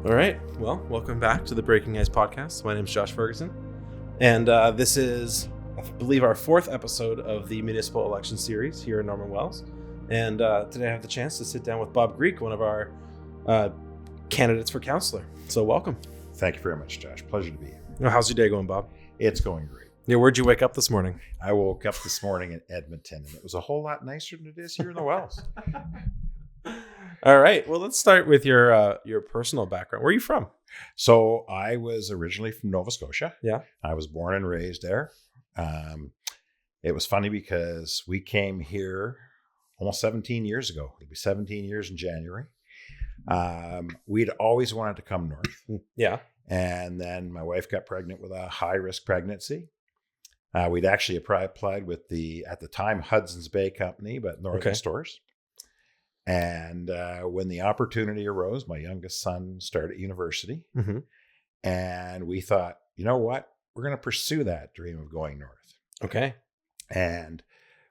All right. Well, welcome back to the Breaking Ice podcast. My name is Josh Ferguson, and this is, I believe, our fourth episode of the Municipal election series here in Norman Wells. And today I have the chance to sit down with Bob Greek, one of our candidates for councillor. So welcome. Thank you very much, Josh. Pleasure to be here. Well, how's your day going, Bob? It's going great. Yeah, where'd you wake up this morning? I woke up this morning in Edmonton, and it was a whole lot nicer than it is here in the Wells. All right. Well, let's start with your personal background. Where are you from? So I was originally from Nova Scotia. Yeah. I was born and raised there. It was funny because we came here almost 17 years ago. It'll be 17 years in January. We'd always wanted to come north. Yeah. And then my wife got pregnant with a high-risk pregnancy. We'd actually applied with at the time, Hudson's Bay Company, but Northern Stores. And when the opportunity arose, my youngest son started university. Mm-hmm. And we thought, you know what? We're going to pursue that dream of going north. Okay. And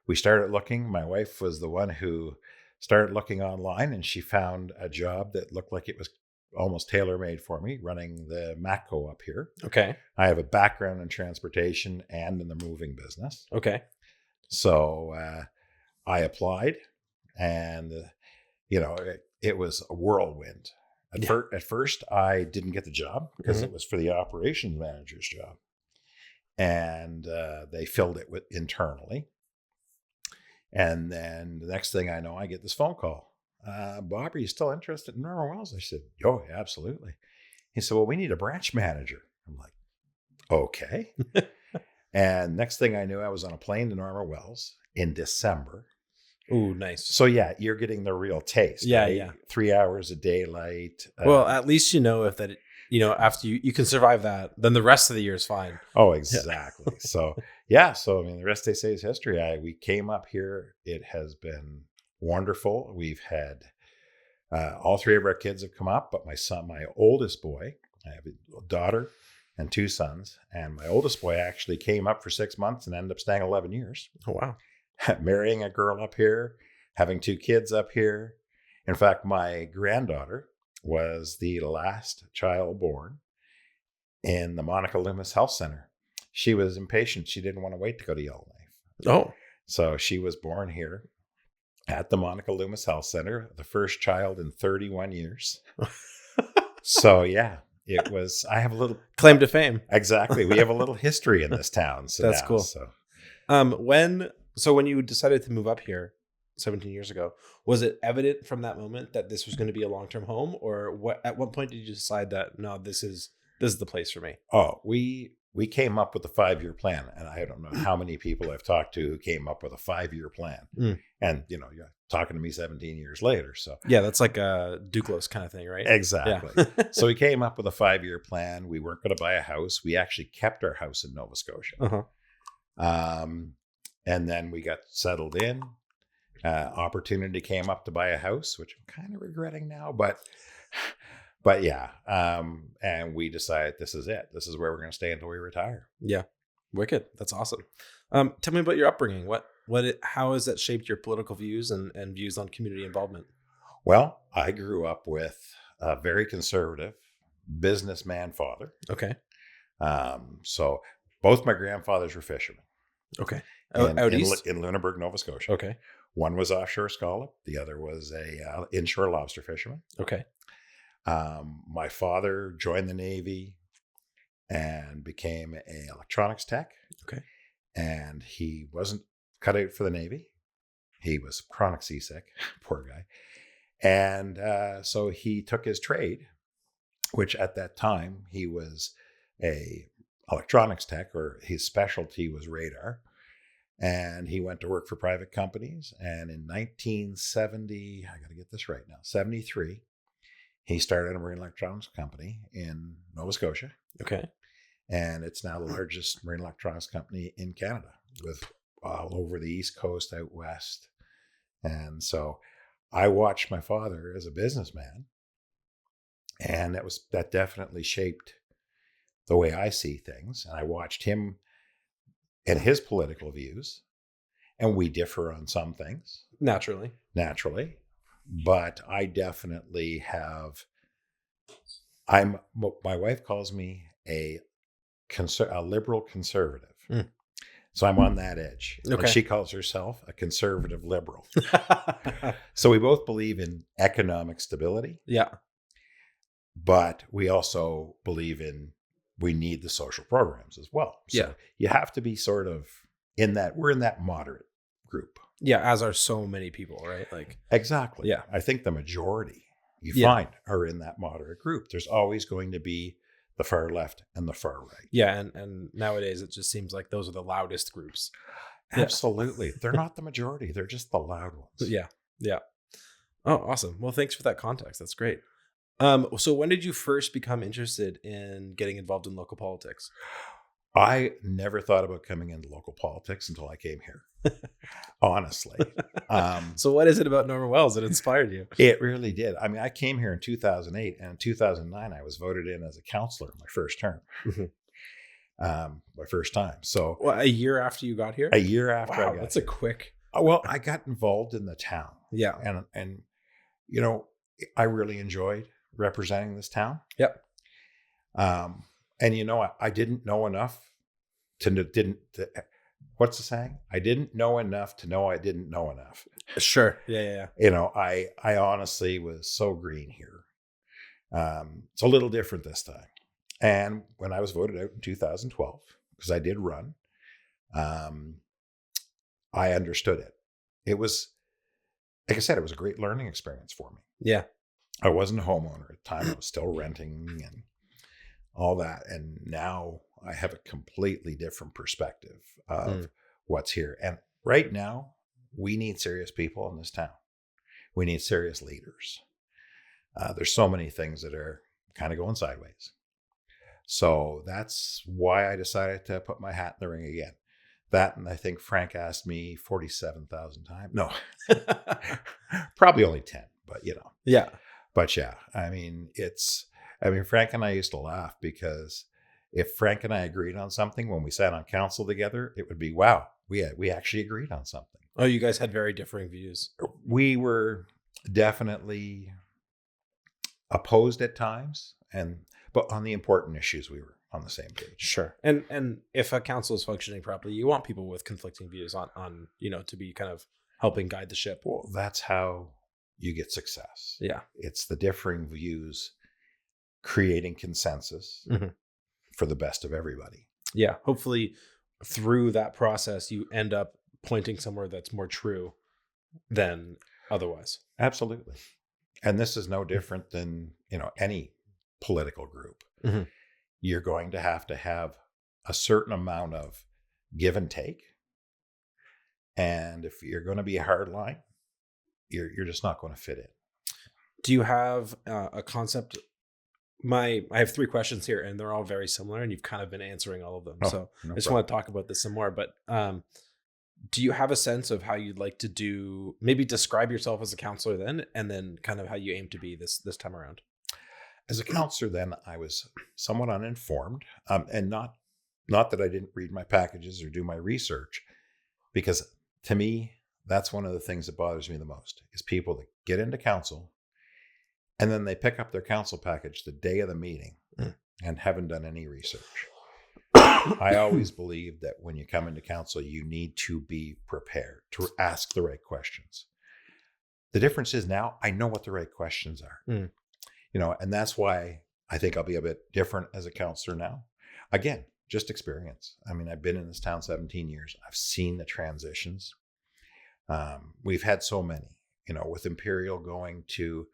we started looking. My wife was the one who started looking online, and she found a job that looked like it was almost tailor-made for me, running the Matco up here. Okay. I have a background in transportation and in the moving business. Okay. So I applied, and it was a whirlwind. At first, I didn't get the job because it was for the operations manager's job, and they filled it internally. And then the next thing I know, I get this phone call. Bob, are you still interested in Norman Wells? I said, oh, absolutely. He said, well, we need a branch manager. I'm like, okay. And next thing I knew, I was on a plane to Norman Wells in December. Ooh, nice. So yeah, you're getting the real taste. Yeah, right? yeah. 3 hours of daylight. Well, at least after you can survive that, then the rest of the year is fine. Oh, exactly. So yeah, the rest they say is history. We came up here. It has been wonderful. We've had all three of our kids have come up, but my oldest boy, I have a daughter and two sons, and my oldest boy actually came up for 6 months and ended up staying 11 years. Oh, wow. Marrying a girl up here, having two kids up here. In fact, my granddaughter was the last child born in the Monica Loomis Health Center. She was impatient. She didn't want to wait to go to Yellowknife. Oh. So she was born here at the Monica Loomis Health Center, the first child in 31 years. So yeah, I have a little claim to fame. Exactly. We have a little history in this town. So that's cool. So when you decided to move up here 17 years ago, was it evident from that moment that this was going to be a long-term home, or at what point did you decide that, no, this is the place for me? Oh, we came up with a 5-year plan, and I don't know how many people I've talked to who came up with a 5-year plan. And you're talking to me 17 years later. So yeah, that's like a Duclos kind of thing, right? Exactly. Yeah. So we came up with a 5-year plan. We weren't going to buy a house. We actually kept our house in Nova Scotia. Uh-huh. And then we got settled in. Opportunity came up to buy a house, which I'm kind of regretting now, but yeah. And we decided this is it. This is where we're going to stay until we retire. Yeah. Wicked. That's awesome. Tell me about your upbringing. How has that shaped your political views and views on community involvement? Well, I grew up with a very conservative businessman father. Okay. So both my grandfathers were fishermen. Okay. Out east? In Lunenburg, Nova Scotia. Okay. One was offshore scallop. The other was a inshore lobster fisherman. Okay. My father joined the Navy and became an electronics tech. Okay. And he wasn't cut out for the Navy. He was chronic seasick, poor guy. And so he took his trade, which at that time he was a electronics tech, or his specialty was radar. And he went to work for private companies. And in 1970, I got to get this right now, 73, he started a marine electronics company in Nova Scotia. Okay. And it's now the largest marine electronics company in Canada, with all over the East Coast, out west. And so I watched my father as a businessman, and that definitely shaped the way I see things. And I watched him and his political views, and we differ on some things. Naturally. But I definitely have My wife calls me a liberal conservative. Mm. So I'm on that edge. Okay. And she calls herself a conservative liberal. So we both believe in economic stability, Yeah. but we also believe we need the social programs as well. So Yeah. you have to be sort of we're in that moderate group. Yeah, as are so many people, right? Like, Exactly. yeah. I think the majority you Yeah. find are in that moderate group. There's always going to be the far left and the far right. Yeah, and nowadays it just seems like those are the loudest groups. Yeah. Absolutely. They're not the majority. They're just the loud ones. Yeah. Yeah. Oh, awesome. Well, thanks for that context. That's great. So when did you first become interested in getting involved in local politics? I never thought about coming into local politics until I came here. Honestly. So what is it about Norman Wells that inspired you? It really did. I mean, I came here in 2008, and in 2009, I was voted in as a councillor my first term. My first time. So a year after you got here? A year after I got that's here. a quick. Well, I got involved in the town. Yeah. And you know, I really enjoyed representing this town. Yep. And you know, I didn't know enough what's the saying? I didn't know enough to know I didn't know enough. Sure. Yeah. You know, I honestly was so green here. It's a little different this time. And when I was voted out in 2012, because I did run, I understood it. It was, like I said, it was a great learning experience for me. Yeah. I wasn't a homeowner at the time. I was still renting and all that. And now I have a completely different perspective of what's here. And right now, we need serious people in this town. We need serious leaders. There's so many things that are kind of going sideways. So that's why I decided to put my hat in the ring again. That, and I think Frank asked me 47,000 times. No, probably only 10, but you know. Yeah. But yeah, I mean, Frank and I used to laugh because if Frank and I agreed on something when we sat on council together, it would be, wow, we actually agreed on something. Oh, you guys had very differing views. We were definitely opposed at times, but on the important issues, we were on the same page. Sure. And if a council is functioning properly, you want people with conflicting views on to be kind of helping guide the ship. Well, that's how you get success. Yeah. It's the differing views creating consensus for the best of everybody. Yeah. Hopefully through that process, you end up pointing somewhere that's more true than otherwise. Absolutely. And this is no different than, any political group. Mm-hmm. You're going to have a certain amount of give and take. And if you're going to be a hard line, you're just not going to fit in. Do you have a concept? I have 3 questions here, and they're all very similar, and you've kind of been answering all of them. So I just want to talk about this some more. But do you have a sense of how you'd like to maybe describe yourself as a counselor then, and then kind of how you aim to be this time around? As a counselor then, I was somewhat uninformed, and not that I didn't read my packages or do my research, because to me, that's one of the things that bothers me the most is people that get into council and then they pick up their council package the day of the meeting and haven't done any research. I always believe that when you come into council, you need to be prepared to ask the right questions. The difference is now I know what the right questions are, and that's why I think I'll be a bit different as a counselor now. Again, just experience. I mean, I've been in this town 17 years. I've seen the transitions. We've had so many, with Imperial going to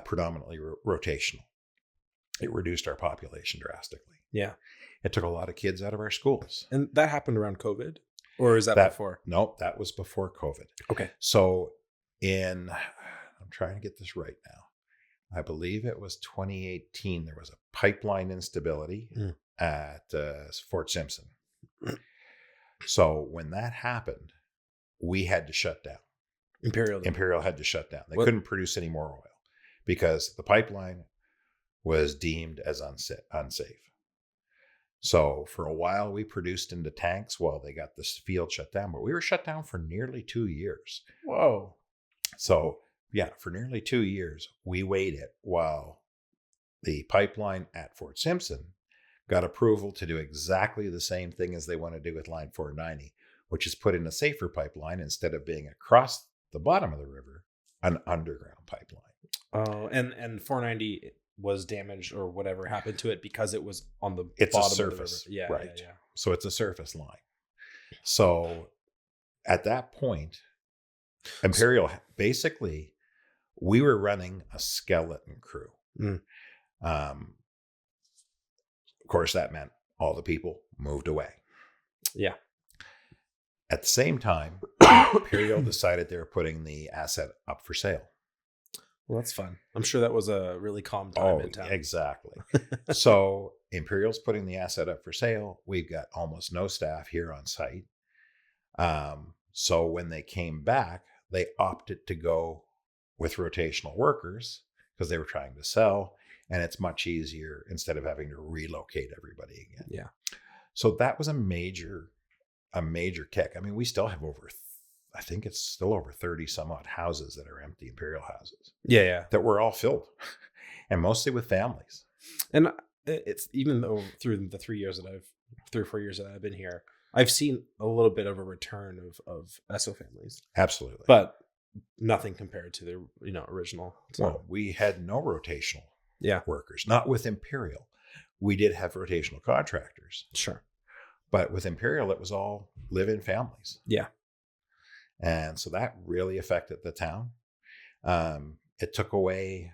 predominantly rotational. It reduced our population drastically. Yeah. It took a lot of kids out of our schools. And that happened around COVID? Or is that before? No, that was before COVID. Okay. So I'm trying to get this right now. I believe it was 2018. There was a pipeline instability at Fort Simpson. So when that happened, we had to shut down. Imperial had to shut down. They couldn't produce any more oil because the pipeline was deemed as unsafe. So for a while, we produced into tanks while they got this field shut down. But we were shut down for nearly 2 years. Whoa. So yeah, for nearly 2 years, we waited while the pipeline at Fort Simpson got approval to do exactly the same thing as they want to do with Line 490, which is put in a safer pipeline instead of being across the bottom of the river, an underground pipeline. Oh, and 490 was damaged or whatever happened to it because it was on the It's bottom a surface, of the river. right? Yeah. So it's a surface line. So at that point, Imperial, basically, we were running a skeleton crew. Of course, that meant all the people moved away. Yeah. At the same time, Imperial decided they were putting the asset up for sale. Well, that's fun. I'm sure that was a really calm time in town. Exactly. So Imperial's putting the asset up for sale. We've got almost no staff here on site. So when they came back, they opted to go with rotational workers because they were trying to sell, and it's much easier instead of having to relocate everybody again. Yeah. So that was a major kick. I mean, we still have I think it's still over 30 some odd houses that are empty, Imperial houses. Yeah. That were all filled and mostly with families. And it's, even though through the 3 or 4 years that I've been here, I've seen a little bit of a return of ESO families. Absolutely. But nothing compared to the original. So. Well, we had no rotational workers, not with Imperial. We did have rotational contractors. Sure. But with Imperial, it was all live-in families. Yeah. And so that really affected the town. It took away,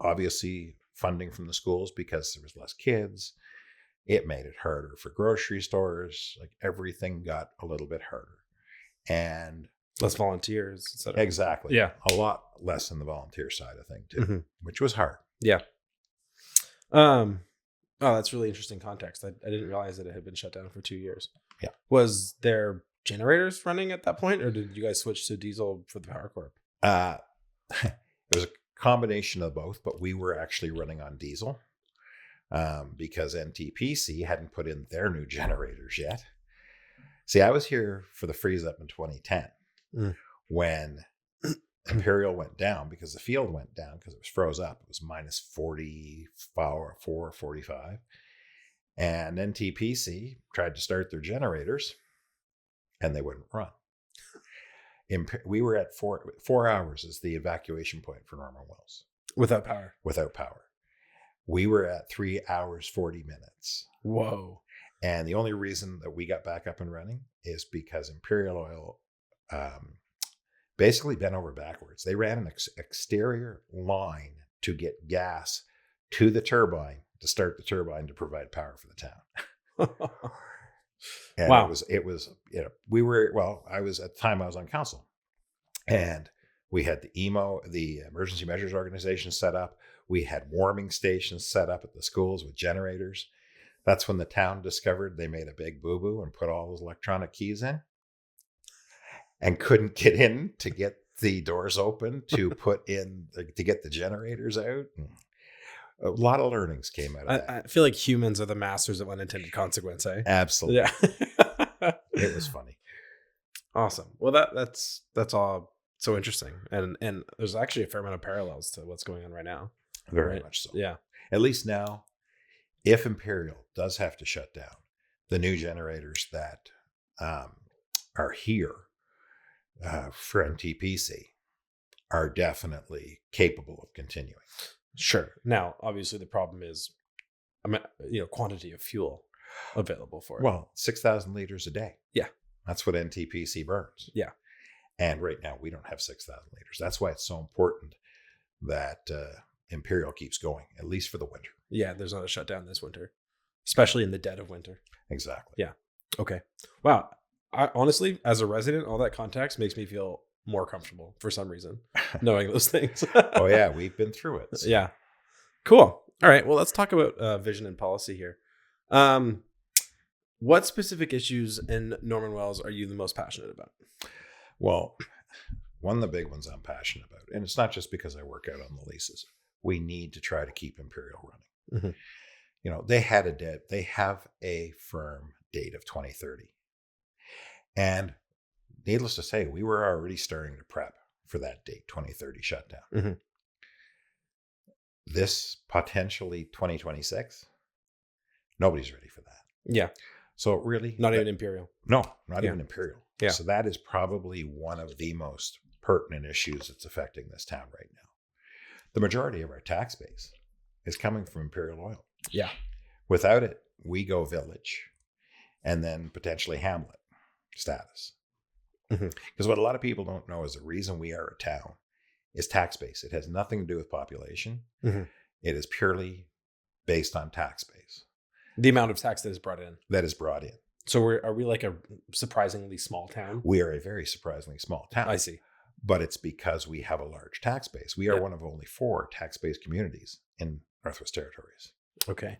obviously funding from the schools because there was less kids. It made it harder for grocery stores. Like, everything got a little bit harder. And less volunteers, etc. Exactly. Yeah. A lot less in the volunteer side of things too, which was hard. Yeah. Oh, that's really interesting context. I didn't realize that it had been shut down for 2 years. Yeah. Was there generators running at that point, or did you guys switch to diesel for the power corp? It was a combination of both, but we were actually running on diesel because NTPC hadn't put in their new generators yet. See, I was here for the freeze up in 2010 when Imperial went down because the field went down because it was froze up. It was minus 44, 45. And NTPC tried to start their generators and they wouldn't run. We were at 4 hours is the evacuation point for Norman Wells. Without power. Without power. We were at 3 hours, 40 minutes. Whoa. And the only reason that we got back up and running is because Imperial Oil basically bent over backwards. They ran an exterior line to get gas to the turbine to start the turbine to provide power for the town. And wow. It was, I was at the time I was on council, and we had the the Emergency Measures Organization set up. We had warming stations set up at the schools with generators. That's when the town discovered they made a big boo-boo and put all those electronic keys in and couldn't get in to get the doors open to to get the generators out. A lot of learnings came out of that. I feel like humans are the masters of unintended consequence, eh? Absolutely. Yeah. It was funny. Awesome. Well, that's all so interesting. And there's actually a fair amount of parallels to what's going on right now. Very much so. Yeah. At least now, if Imperial does have to shut down, the new generators that are here for MTPC are definitely capable of continuing. Sure. Now, obviously, the problem is, quantity of fuel available for it. Well, 6,000 liters a day. Yeah. That's what NTPC burns. Yeah. And right now, we don't have 6,000 liters. That's why it's so important that Imperial keeps going, at least for the winter. Yeah, there's not a shutdown this winter, especially in the dead of winter. Exactly. Yeah. Okay. Wow. I honestly, as a resident, all that context makes me feel more comfortable for some reason, knowing those things. Oh yeah, we've been through it. So. Yeah. Cool. All right. Well, let's talk about vision and policy here. What specific issues in Norman Wells are you the most passionate about? Well, one of the big ones I'm passionate about, and it's not just because I work out on the leases. We need to try to keep Imperial running. Mm-hmm. They have a firm date of 2030. And needless to say, we were already starting to prep for that date, 2030 shutdown. Mm-hmm. this potentially 2026, nobody's ready for that. Yeah. So really, Not even Imperial. No, not Yeah. even Imperial. Yeah. So that is probably one of the most pertinent issues that's affecting this town right now. The majority of our tax base is coming from Imperial Oil. Yeah. Without it, we go village and then potentially hamlet status. Because what a lot of people don't know is the reason we are a town is tax base. It has nothing to do with population. It is purely based on tax base. The amount of tax that is brought in. That is brought in. So are we like a surprisingly small town? We are a very surprisingly small town. I see. But it's because we have a large tax base. We are one of only 4 tax-based communities in Northwest Territories. Okay.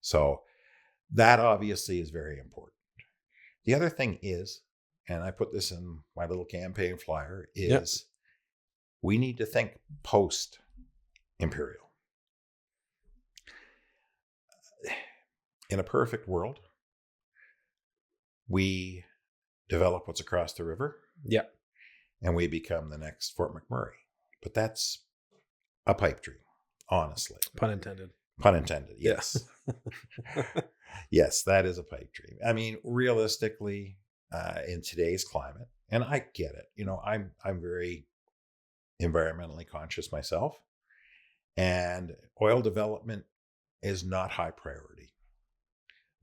So that obviously is very important. The other thing is, and I put this in my little campaign flyer, is we need to think post-Imperial. In a perfect world, we develop what's across the river. Yeah. And we become the next Fort McMurray. But that's a pipe dream, honestly. Pun intended. Pun intended, yes. Yes, that is a pipe dream. I mean, realistically, in today's climate, and I get it, you know, I'm very environmentally conscious myself, and oil development is not high priority.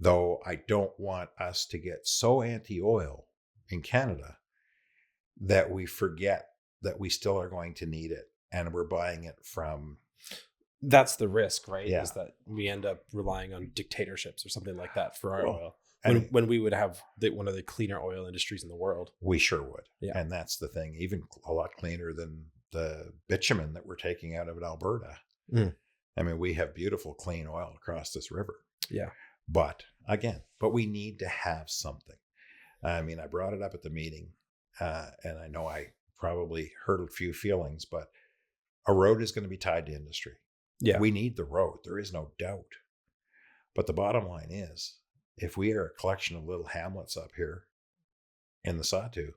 Though I don't want us to get so anti-oil in Canada that we forget that we still are going to need it and we're buying it from... That's the risk, right? Yeah. Is that we end up relying on dictatorships or something like that for our oil. And When we would have one of the cleaner oil industries in the world. We sure would. Yeah. And that's the thing, even a lot cleaner than the bitumen that we're taking out of Alberta. I mean, we have beautiful clean oil across this river. Yeah. But we need to have something. I mean, I brought it up at the meeting, and I know I probably hurt a few feelings, but a road is going to be tied to industry. Yeah. We need the road. There is no doubt. But the bottom line is, if we are a collection of little hamlets up here in the Sawtooth,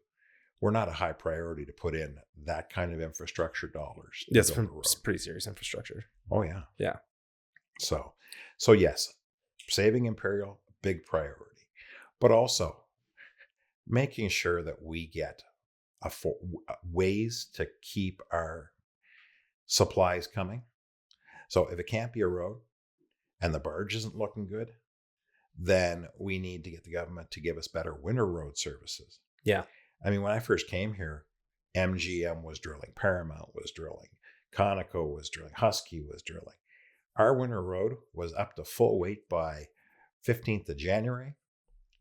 we're not a high priority to put in that kind of infrastructure dollars. That's pretty serious infrastructure. Oh, yeah. Yeah. So yes, saving Imperial, big priority. But also making sure that we get ways to keep our supplies coming. So if it can't be a road and the barge isn't looking good, then we need to get the government to give us better winter road services. Yeah. I mean, when I first came here, MGM was drilling, Paramount was drilling, Conoco was drilling, Husky was drilling. Our winter road was up to full weight by 15th of January.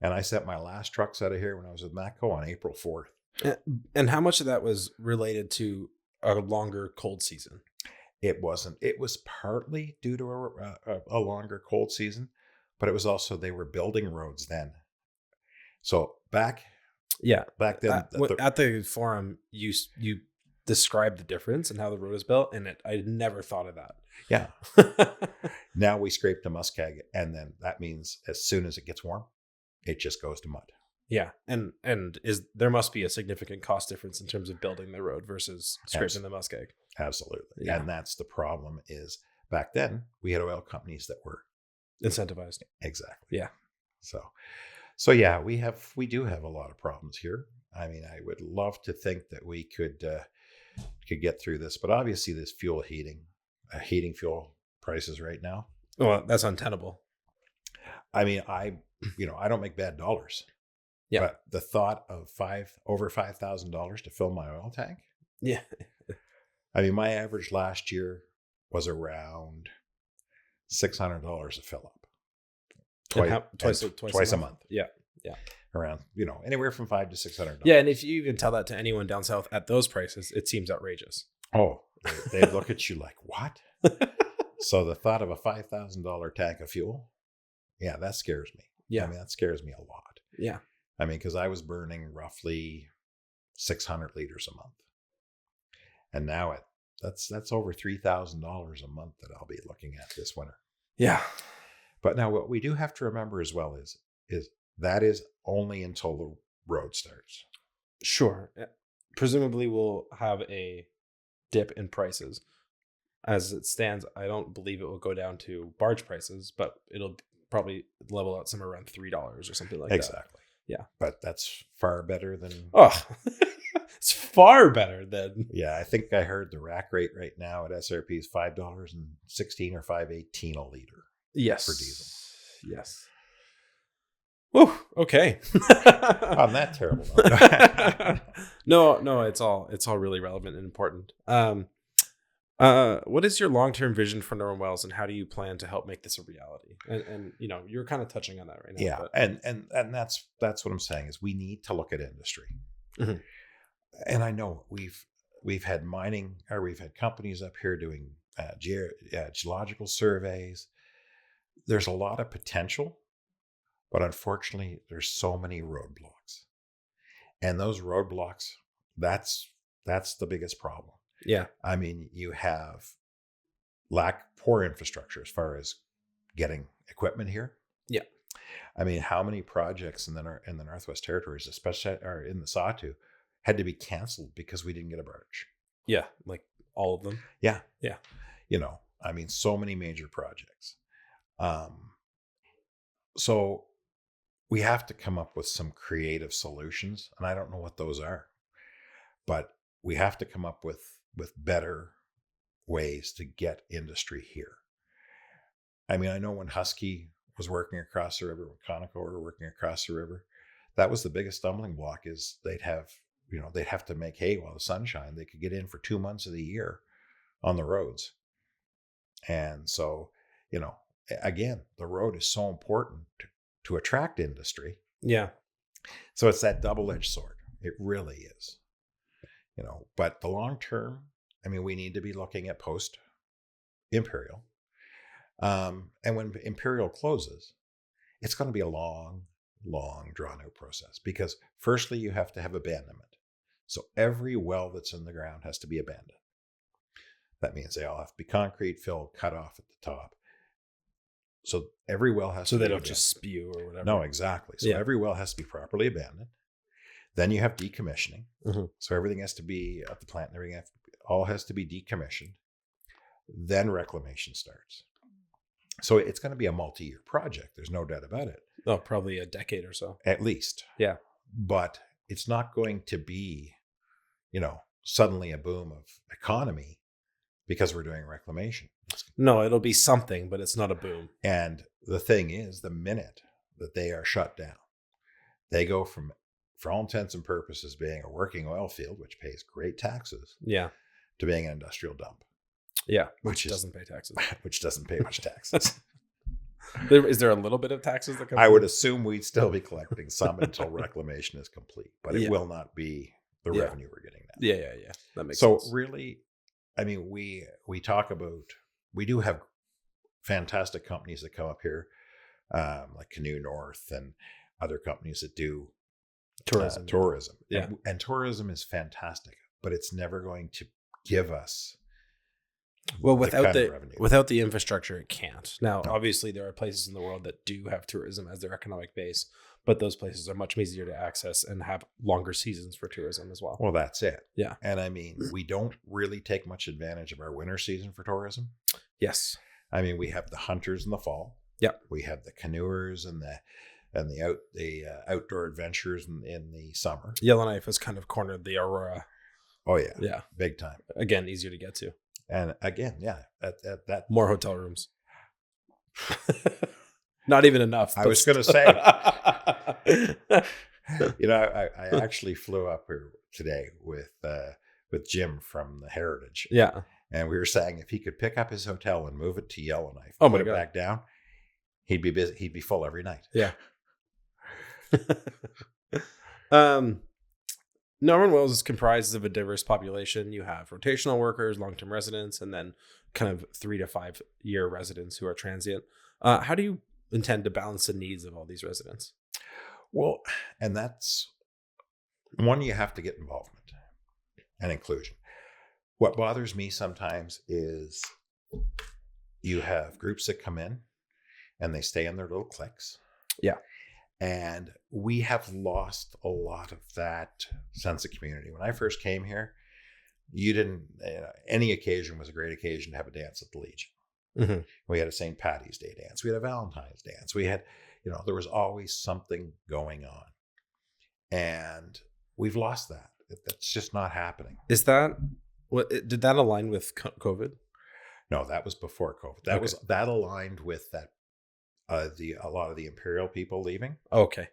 And I sent my last trucks out of here when I was with Matco on April 4th. And how much of that was related to a longer cold season? It wasn't. It was partly due to a longer cold season, but it was also they were building roads then. So back then. At the forum, you described the difference and how the road is built, and I never thought of that. Yeah. Now we scrape the muskeg, and then that means as soon as it gets warm, it just goes to mud. Yeah, and there must be a significant cost difference in terms of building the road versus scraping the muskeg. Absolutely. Yeah. And that's the problem is back then we had oil companies that were incentivized. Exactly. Yeah. So yeah, we do have a lot of problems here. I mean, I would love to think that we could get through this, but obviously this heating fuel prices right now. Well, that's untenable. I mean, I don't make bad dollars. Yeah. But the thought of over $5,000 to fill my oil tank. Yeah. I mean, my average last year was around $600 a fill up. Twice a month. Yeah. Yeah. Around, anywhere from $500 to $600. Yeah. And if you even tell that to anyone down south at those prices, it seems outrageous. Oh, they look at you like, what? So the thought of a $5,000 tank of fuel, yeah, that scares me. Yeah. I mean, that scares me a lot. Yeah. I mean, because I was burning roughly 600 liters a month. And now that's over $3,000 a month that I'll be looking at this winter. Yeah. But now what we do have to remember as well is that is only until the road starts. Sure. Presumably we'll have a dip in prices. as it stands, I don't believe it will go down to barge prices, but it'll probably level out somewhere around $3 or something like that. Exactly. Yeah. But that's far better than... Oh, it's far better than... Yeah, I think I heard the rack rate right now at SRP is $5.16 or $5.18 a liter. Yes. For diesel. Yes. Whew, okay. On that terrible note. No, it's all really relevant and important. What is your long-term vision for Norman Wells, and how do you plan to help make this a reality? And you're kind of touching on that right now. Yeah, but... and that's what I'm saying is we need to look at industry. Mm-hmm. And I know we've had mining, or we've had companies up here doing geological surveys. There's a lot of potential, but unfortunately, there's so many roadblocks, and those roadblocks, that's the biggest problem. Yeah. I mean, you have poor infrastructure as far as getting equipment here. Yeah. I mean, how many projects in the Northwest Territories, especially or in the Sawtooth, had to be canceled because we didn't get a barge? Yeah, like all of them. Yeah. Yeah. I mean, so many major projects. So we have to come up with some creative solutions, and I don't know what those are, but we have to come up with better ways to get industry here. I mean, I know when Husky was working across the river, when Conoco were working across the river, that was the biggest stumbling block, is they'd have to make hay while the sun shined. They could get in for 2 months of the year on the roads. And so, again, the road is so important to attract industry. Yeah. So it's that double-edged sword. It really is. But the long term, I mean, we need to be looking at post Imperial. And when Imperial closes, it's going to be a long, drawn out process, because firstly, you have to have abandonment. So every well that's in the ground has to be abandoned. That means they all have to be concrete filled, cut off at the top. So every well has to be... So they don't just spew or whatever. No, exactly. So every well has to be properly abandoned. Then you have decommissioning. Mm-hmm. So everything has to be at the plant, and everything all has to be decommissioned. Then reclamation starts. So it's going to be a multi-year project. There's no doubt about it. Oh, probably a decade or so. At least. Yeah. But it's not going to be, suddenly a boom of economy because we're doing reclamation. No, it'll be something, but it's not a boom. And the thing is, the minute that they are shut down, they go from, for all intents and purposes, being a working oil field, which pays great taxes, to being an industrial dump. Yeah, which doesn't pay taxes. Which doesn't pay much taxes. Is there a little bit of taxes that come? I would assume we'd still be collecting some until reclamation is complete, but it will not be the revenue we're getting now. Yeah. That makes sense. So really, I mean, we talk about, we do have fantastic companies that come up here, like Canoe North and other companies that do tourism. Yeah. And tourism is fantastic, but it's never going to give us... Well, without the infrastructure, it can't. Now, obviously, there are places in the world that do have tourism as their economic base, but those places are much easier to access and have longer seasons for tourism as well. Well, that's it. Yeah. And I mean, we don't really take much advantage of our winter season for tourism. Yes. I mean, we have the hunters in the fall. Yeah. We have the canoers and the outdoor adventures in the summer. Yellowknife has kind of cornered the Aurora. Oh yeah. Yeah. Big time. Again, easier to get to. And again, at that more hotel rooms. Not even enough. I was going to say, I actually flew up here today with Jim from the Heritage. Yeah. And we were saying if he could pick up his hotel and move it to Yellowknife, put it back down, he'd be busy. He'd be full every night. Yeah. Norman Wells is comprised of a diverse population. You have rotational workers, long-term residents, and then kind of 3 to 5 year residents who are transient. How do you intend to balance the needs of all these residents? Well, and that's one, you have to get involvement and inclusion. What bothers me sometimes is you have groups that come in and they stay in their little cliques. Yeah. And we have lost a lot of that sense of community. When I first came here, you didn't, any occasion was a great occasion to have a dance at the Legion. Mm-hmm. We had a St. Patty's Day dance. We had a Valentine's dance. We had, there was always something going on. And we've lost that. That's just not happening. Is that what did that align with COVID? No, that was before COVID. That aligned with that a lot of the Imperial people leaving. Okay.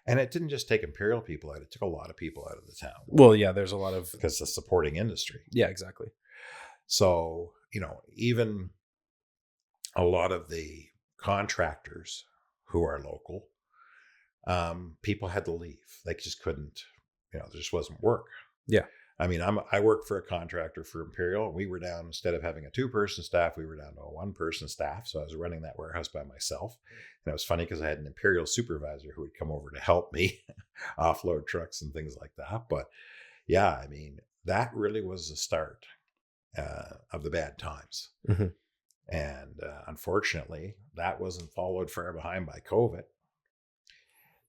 And it didn't just take Imperial people out; it took a lot of people out of the town. Well, yeah, there's a lot of because the supporting industry. Yeah, exactly. So even a lot of the contractors who are local, people had to leave. They just couldn't. There just wasn't work. Yeah. I mean, I work for a contractor for Imperial. We were down, instead of having a 2-person staff, we were down to a 1-person staff. So I was running that warehouse by myself. And it was funny because I had an Imperial supervisor who would come over to help me offload trucks and things like that. But yeah, I mean, that really was the start of the bad times. Mm-hmm. And unfortunately, that wasn't followed far behind by COVID.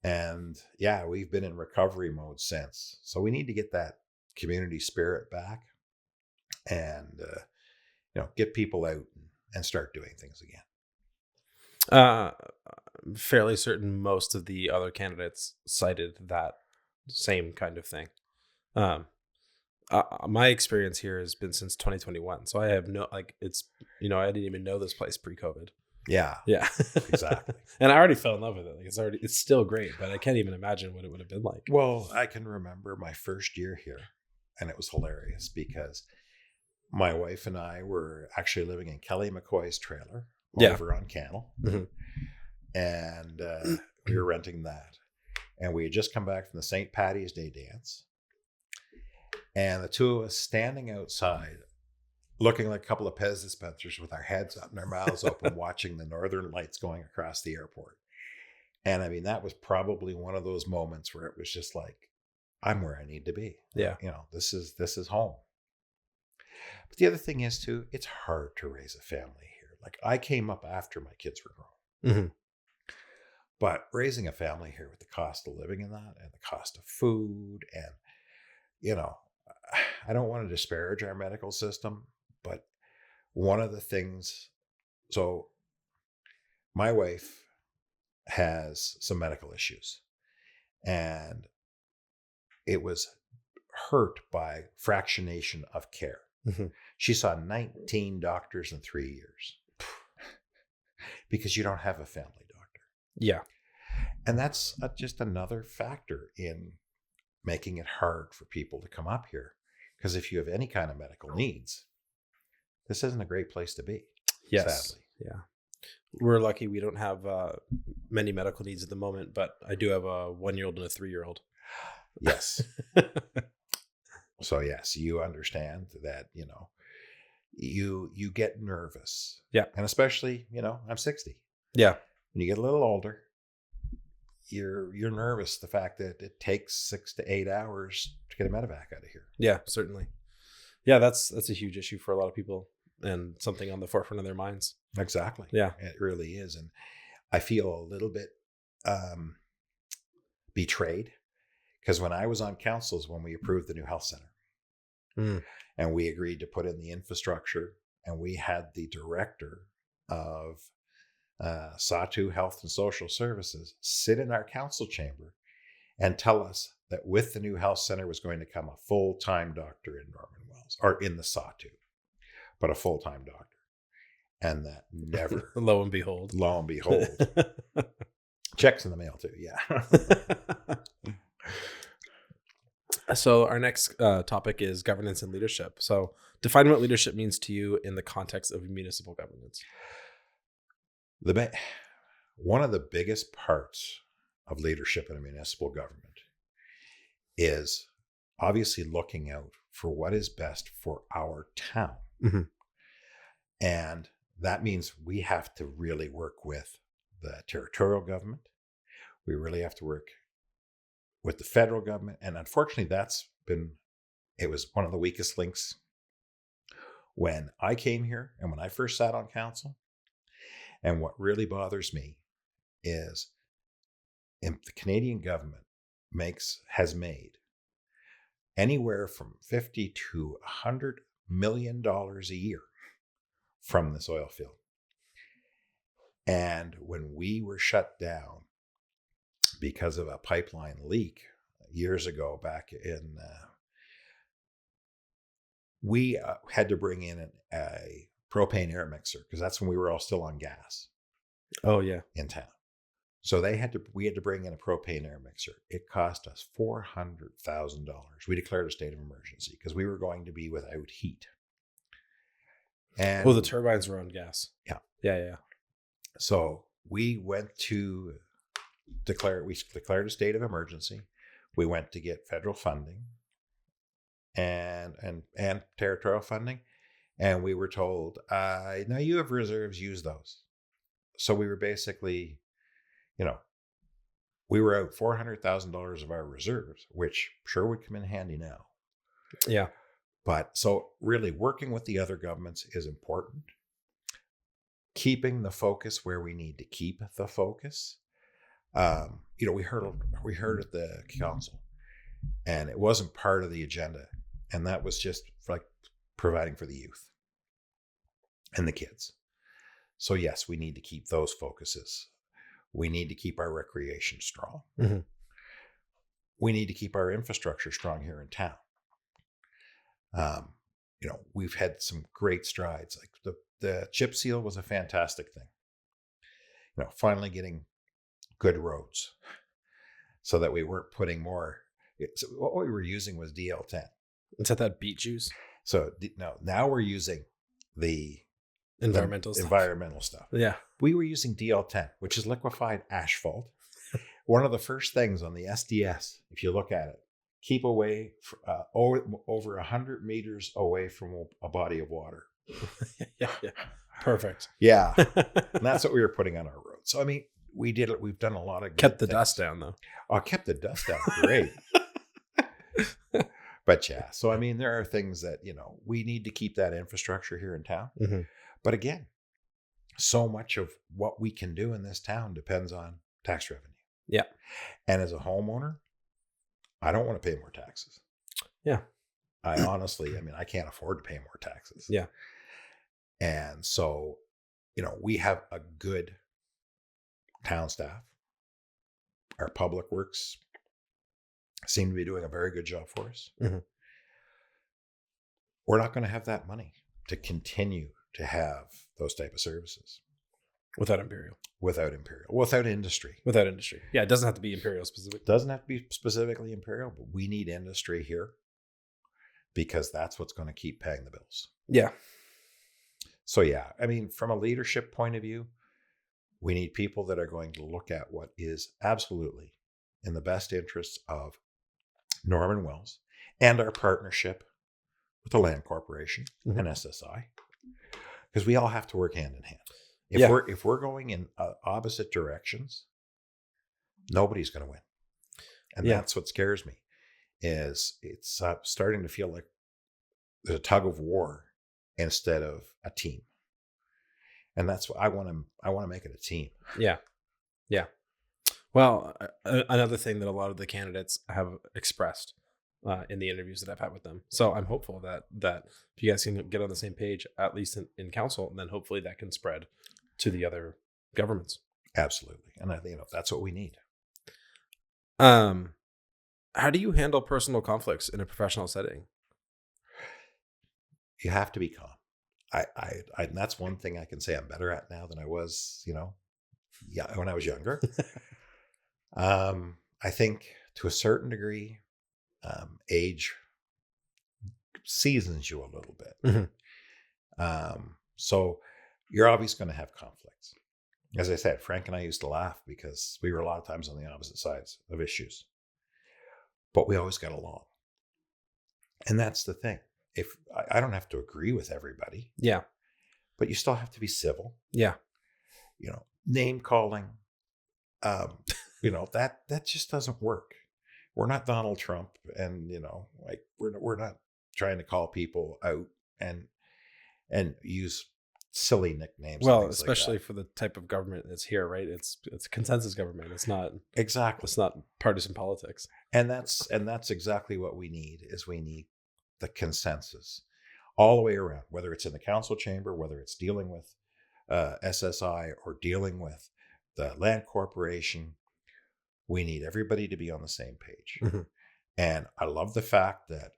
And yeah, we've been in recovery mode since. So we need to get that community spirit back and get people out and start doing things again. Fairly certain most of the other candidates cited that same kind of thing. My experience here has been since 2021, so I have I didn't even know this place pre-COVID. Yeah Exactly. And I already fell in love with it. It's still great, but I can't even imagine what it would have been like. Well, I can remember my first year here, and it was hilarious because my wife and I were actually living in Kelly McCoy's trailer over on Cannell. Mm-hmm. And we were renting that. And we had just come back from the St. Patty's Day dance. And the two of us standing outside, looking like a couple of Pez dispensers with our heads up and our mouths open, watching the northern lights going across the airport. And I mean, that was probably one of those moments where it was just like, I'm where I need to be. Yeah. This is home. But the other thing is too, it's hard to raise a family here. Like, I came up after my kids were grown. Mm-hmm. But raising a family here with the cost of living in that and the cost of food and, I don't want to disparage our medical system, but one of the things, so my wife has some medical issues, and it was hurt by fractionation of care. Mm-hmm. She saw 19 doctors in 3 years because you don't have a family doctor. Yeah. And that's just another factor in making it hard for people to come up here. Because if you have any kind of medical needs, this isn't a great place to be. Yes. Sadly. Yeah. We're lucky we don't have many medical needs at the moment, but I do have a 1-year-old and a 3-year-old. Yes. So yes, you understand that, you get nervous. Yeah. And especially, I'm 60. Yeah. When you get a little older, you're nervous. The fact that it takes 6 to 8 hours to get a medevac out of here. Yeah, certainly. Yeah, that's a huge issue for a lot of people and something on the forefront of their minds. Exactly. Yeah, it really is. And I feel a little bit betrayed because when I was on council is when we approved the new health center, and we agreed to put in the infrastructure, and we had the director of Sawtoo Health and Social Services sit in our council chamber and tell us that with the new health center was going to come a full-time doctor in Norman Wells, or in the Sawtoo, but a full-time doctor. And that never. Lo and behold. Checks in the mail too. Yeah. So our next topic is governance and leadership. So define what leadership means to you in the context of municipal governance. One of the biggest parts of leadership in a municipal government is obviously looking out for what is best for our town. Mm-hmm. And that means we have to really work with the territorial government. We really have to work with the federal government. And unfortunately, it was one of the weakest links when I came here and when I first sat on council. And what really bothers me is the Canadian government has made anywhere from 50 to $100 million a year from this oil field. And when we were shut down because of a pipeline leak years ago, back in, we had to bring in a propane air mixer, because that's when we were all still on gas. Oh yeah. In town. So we had to bring in a propane air mixer. It cost us $400,000. We declared a state of emergency because we were going to be without heat. And the turbines were on gas. Yeah. Yeah. So we went to declared a state of emergency. We went to get federal funding and territorial funding, and we were told, "Now you have reserves, use those." So we were basically, we were out $400,000 of our reserves, which sure would come in handy now. Yeah. But so really working with the other governments is important. Keeping the focus where we need to keep the focus. We heard at the council, and it wasn't part of the agenda, and that was just like providing for the youth and the kids. So yes, we need to keep those focuses. We need to keep our recreation strong. Mm-hmm. We need to keep our infrastructure strong here in town. We've had some great strides. Like the chip seal was a fantastic thing. Finally getting good roads so that we weren't putting more. So what we were using was DL10. Is that beet juice? So now we're using the environmental stuff. Yeah. We were using DL10, which is liquefied asphalt. One of the first things on the SDS, if you look at it, keep away over 100 meters away from a body of water. Yeah. Perfect. Yeah. And that's what we were putting on our road. So, I mean, we did it. We've done a lot of kept the dust down, though. Oh, kept the dust down. Great. But yeah, so I mean, there are things that, we need to keep that infrastructure here in town. Mm-hmm. But again, so much of what we can do in this town depends on tax revenue. Yeah. And as a homeowner, I don't want to pay more taxes. Yeah. I honestly, I can't afford to pay more taxes. Yeah. And so, we have a good town staff. Our public works seem to be doing a very good job for us. Mm-hmm. We're not going to have that money to continue to have those type of services. Without Imperial. Without industry. Yeah, it doesn't have to be Imperial specific. It doesn't have to be specifically Imperial, but we need industry here because that's what's going to keep paying the bills. Yeah. So yeah, from a leadership point of view, we need people that are going to look at what is absolutely in the best interests of Norman Wells and our partnership with the Land Corporation mm-hmm. and SSI, because we all have to work hand in hand. If we're going in opposite directions, nobody's going to win. And that's what scares me, is it's starting to feel like there's a tug of war instead of a team. And that's what I want to make it a team. Yeah. Yeah. Well, another thing that a lot of the candidates have expressed in the interviews that I've had with them. So I'm hopeful that if you guys can get on the same page, at least in council, and then hopefully that can spread to the other governments. Absolutely. And I think that's what we need. How do you handle personal conflicts in a professional setting? You have to be calm. I that's one thing I can say I'm better at now than I was, when I was younger. I think to a certain degree, age seasons you a little bit. Mm-hmm. So you're always going to have conflicts. As I said, Frank and I used to laugh because we were a lot of times on the opposite sides of issues, but we always got along. And that's the thing. If I don't have to agree with everybody. Yeah. But you still have to be civil. Yeah. Name calling, that just doesn't work. We're not Donald Trump, and we're not trying to call people out and use silly nicknames. And Well, things especially like for the type of government that's here, right? It's consensus government. that. Exactly. It's not partisan politics. And that's exactly what we need. Is we need the consensus all the way around, whether it's in the council chamber, whether it's dealing with SSI or dealing with the land corporation. We need everybody to be on the same page. Mm-hmm. And I love the fact that,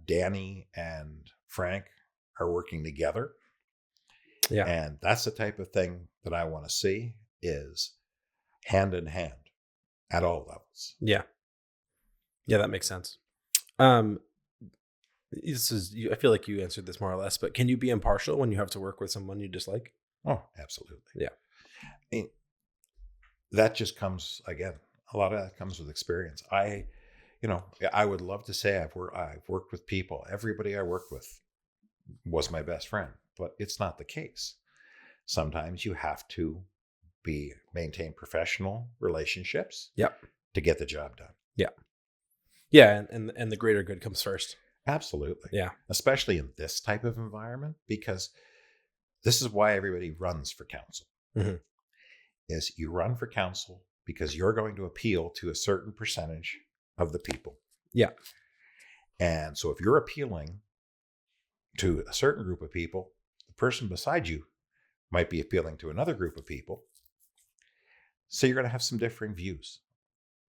Danny and Frank are working together. Yeah. And that's the type of thing that I want to see, is hand in hand at all levels. Yeah. Yeah, that makes sense. I feel like you answered this more or less, but can you be impartial when you have to work with someone you dislike? Oh, absolutely. Yeah. I mean, that just comes, again, a lot of that comes with experience. I would love to say I've worked with people. Everybody I worked with was my best friend, but it's not the case. Sometimes you have to maintain professional relationships. Yep. To get the job done. Yeah. Yeah, and the greater good comes first. Absolutely. Yeah. Especially in this type of environment, because this is why everybody runs for council. Mm-hmm. Is you run for council because you're going to appeal to a certain percentage of the people. Yeah. And so if you're appealing to a certain group of people, the person beside you might be appealing to another group of people. So you're going to have some differing views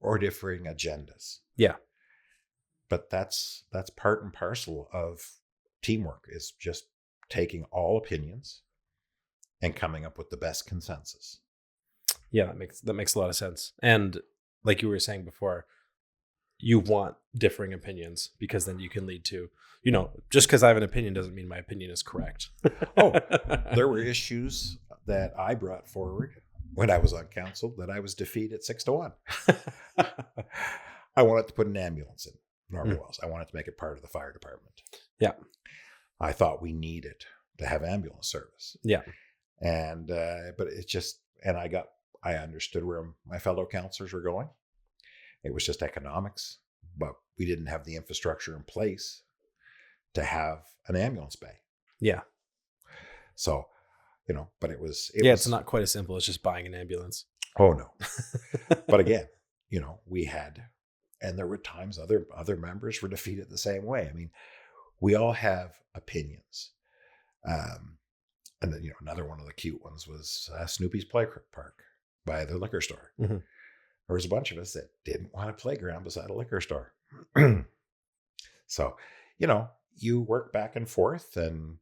or differing agendas. Yeah. But that's part and parcel of teamwork, is just taking all opinions and coming up with the best consensus. Yeah, that makes a lot of sense. And like you were saying before, you want differing opinions, because then you can lead to, just because I have an opinion doesn't mean my opinion is correct. Oh, there were issues that I brought forward when I was on council that I was defeated 6-1. I wanted to put an ambulance in Norman Wells. I wanted to make it part of the fire department. Yeah. I thought we needed to have ambulance service. Yeah. And, but it just, and I understood where my fellow councilors were going. It was just economics, but we didn't have the infrastructure in place to have an ambulance bay. Yeah. So, but it's not quite as simple as just buying an ambulance. Oh no. But again, we had, and there were times other members were defeated the same way. I mean, we all have opinions. And then, another one of the cute ones was Snoopy's Play Park by the liquor store. Mm-hmm. There was a bunch of us that didn't want a playground beside a liquor store. So, you work back and forth, and,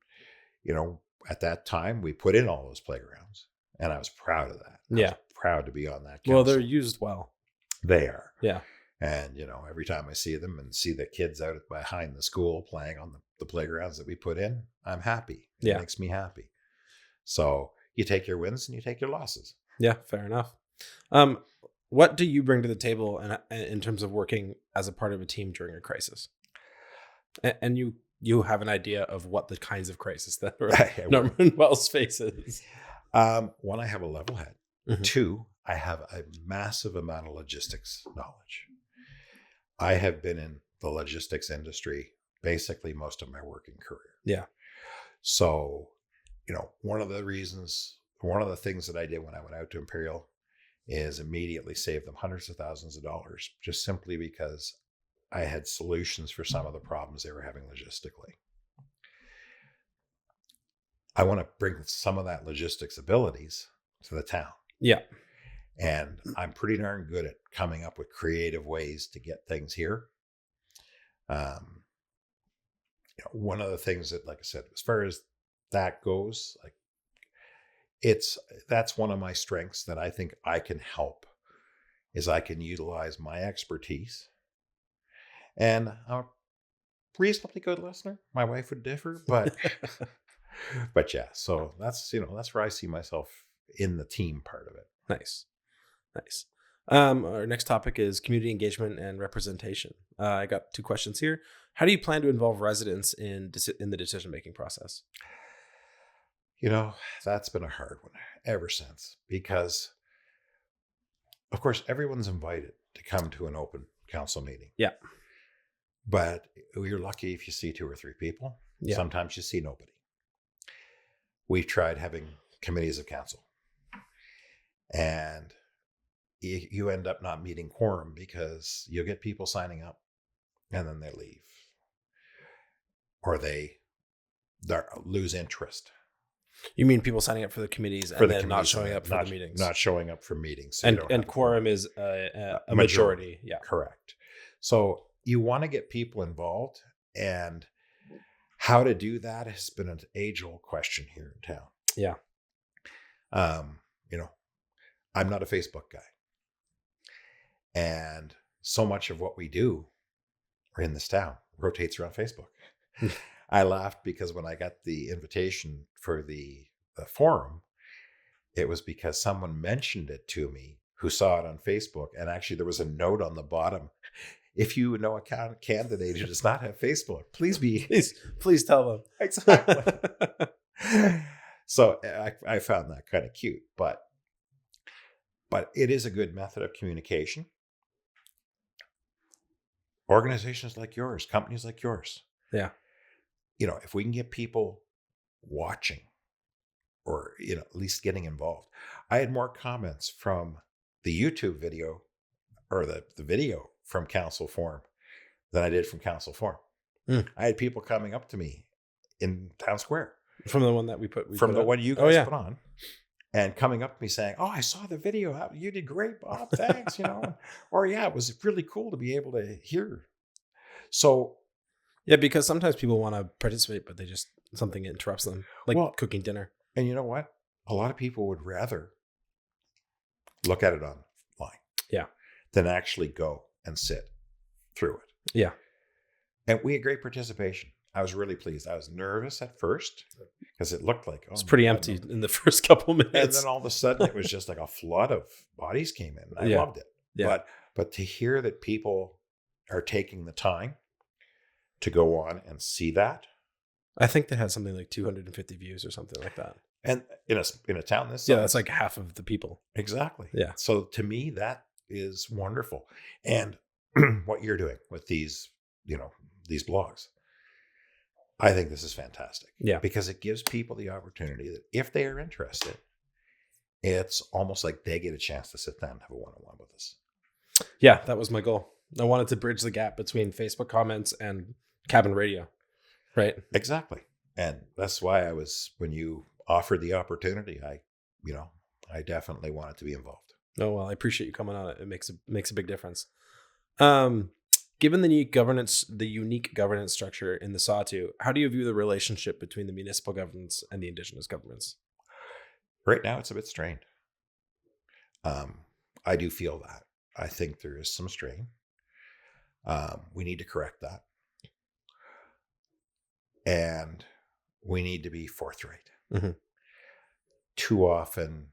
at that time we put in all those playgrounds, and I was proud of that. I was proud to be on that council. Well, they're used well. They are. Yeah. And, every time I see them and see the kids out behind the school playing on the playgrounds that we put in, I'm happy. It makes me happy. So you take your wins and you take your losses. Yeah, fair enough. What do you bring to the table in terms of working as a part of a team during a crisis? And you have an idea of what the kinds of crisis that Norman Wells faces. One, I have a level head. Mm-hmm. Two, I have a massive amount of logistics knowledge. I have been in the logistics industry basically most of my working career. Yeah. So, one of the things that I did when I went out to Imperial is immediately save them hundreds of thousands of dollars, just simply because I had solutions for some of the problems they were having logistically. I want to bring some of that logistics abilities to the town. Yeah. And I'm pretty darn good at coming up with creative ways to get things here. One of the things that, like I said, as far as that goes, that's one of my strengths that I think I can help, is I can utilize my expertise. And I'm a reasonably good listener. My wife would differ, but but yeah. So that's where I see myself in the team part of it. Nice. Our next topic is community engagement and representation. I got 2 questions here. How do you plan to involve residents in the decision-making process? That's been a hard one ever since, because of course everyone's invited to come to an open council meeting. Yeah. But you're lucky if you see 2 or 3 people. Yeah. Sometimes you see nobody. we've tried having committees of council, and you end up not meeting quorum because you'll get people signing up and then they leave, or they lose interest. You mean people signing up for the committees and then not showing up for the meetings? Not showing up for meetings. So and quorum is a majority. Yeah. Correct. So you want to get people involved, and how to do that has been an age-old question here in town. Yeah. I'm not a Facebook guy. And so much of what we do in this town rotates around Facebook. I laughed because when I got the invitation for the forum, it was because someone mentioned it to me who saw it on Facebook. And actually there was a note on the bottom. If you know a candidate who does not have Facebook, please tell them. Exactly. So I found that kind of cute, but it is a good method of communication. Organizations like yours, companies like yours. Yeah. If we can get people watching, or, at least getting involved. I had more comments from the YouTube video, or the video from Council Forum, than I did from Council Forum. I had people coming up to me in Town Square. From the one that we from the one you guys put on, and coming up to me saying, "Oh, I saw the video. You did great, Bob. Thanks." Or yeah, it was really cool to be able to hear. So yeah, because sometimes people want to participate, but something interrupts them, like cooking dinner. And you know what? A lot of people would rather look at it online, than actually go and sit through it. Yeah. And we had great participation. I was really pleased. I was nervous at first because it looked like it's pretty empty in the first couple minutes. And then all of a sudden it was just like a flood of bodies came in. I loved it. Yeah. But to hear that people are taking the time to go on and see that. I think they had something like 250 views or something like that. And in a town this size. Yeah, that's like half of the people. Exactly. Yeah. So to me, that is wonderful. And what you're doing with these blogs, I think this is fantastic. Yeah. Because it gives people the opportunity that if they are interested, it's almost like they get a chance to sit down and have a one-on-one with us. Yeah, that was my goal. I wanted to bridge the gap between Facebook comments and cabin radio. Right. Exactly. And that's why when you offered the opportunity, I definitely wanted to be involved. Oh, well, I appreciate you coming on. It makes a big difference. Given the unique governance structure in the Sawtooth, how do you view the relationship between the municipal governments and the Indigenous governments? Right now, it's a bit strained. I do feel that. I think there is some strain. We need to correct that. And we need to be forthright. Mm-hmm. Too often,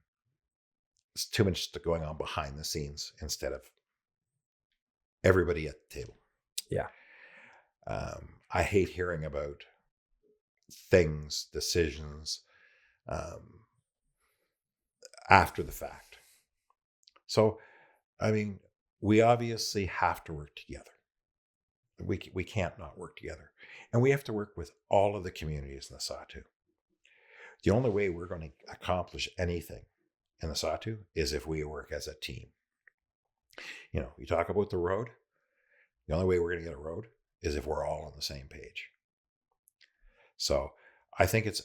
it's too much going on behind the scenes instead of everybody at the table. Yeah. I hate hearing about decisions after the fact. So, we obviously have to work together. We can't not work together. And we have to work with all of the communities in the Sawtooth. The only way we're going to accomplish anything in the Sawtooth is if we work as a team. You talk about the road. The only way we're going to get a road is if we're all on the same page. So I think it's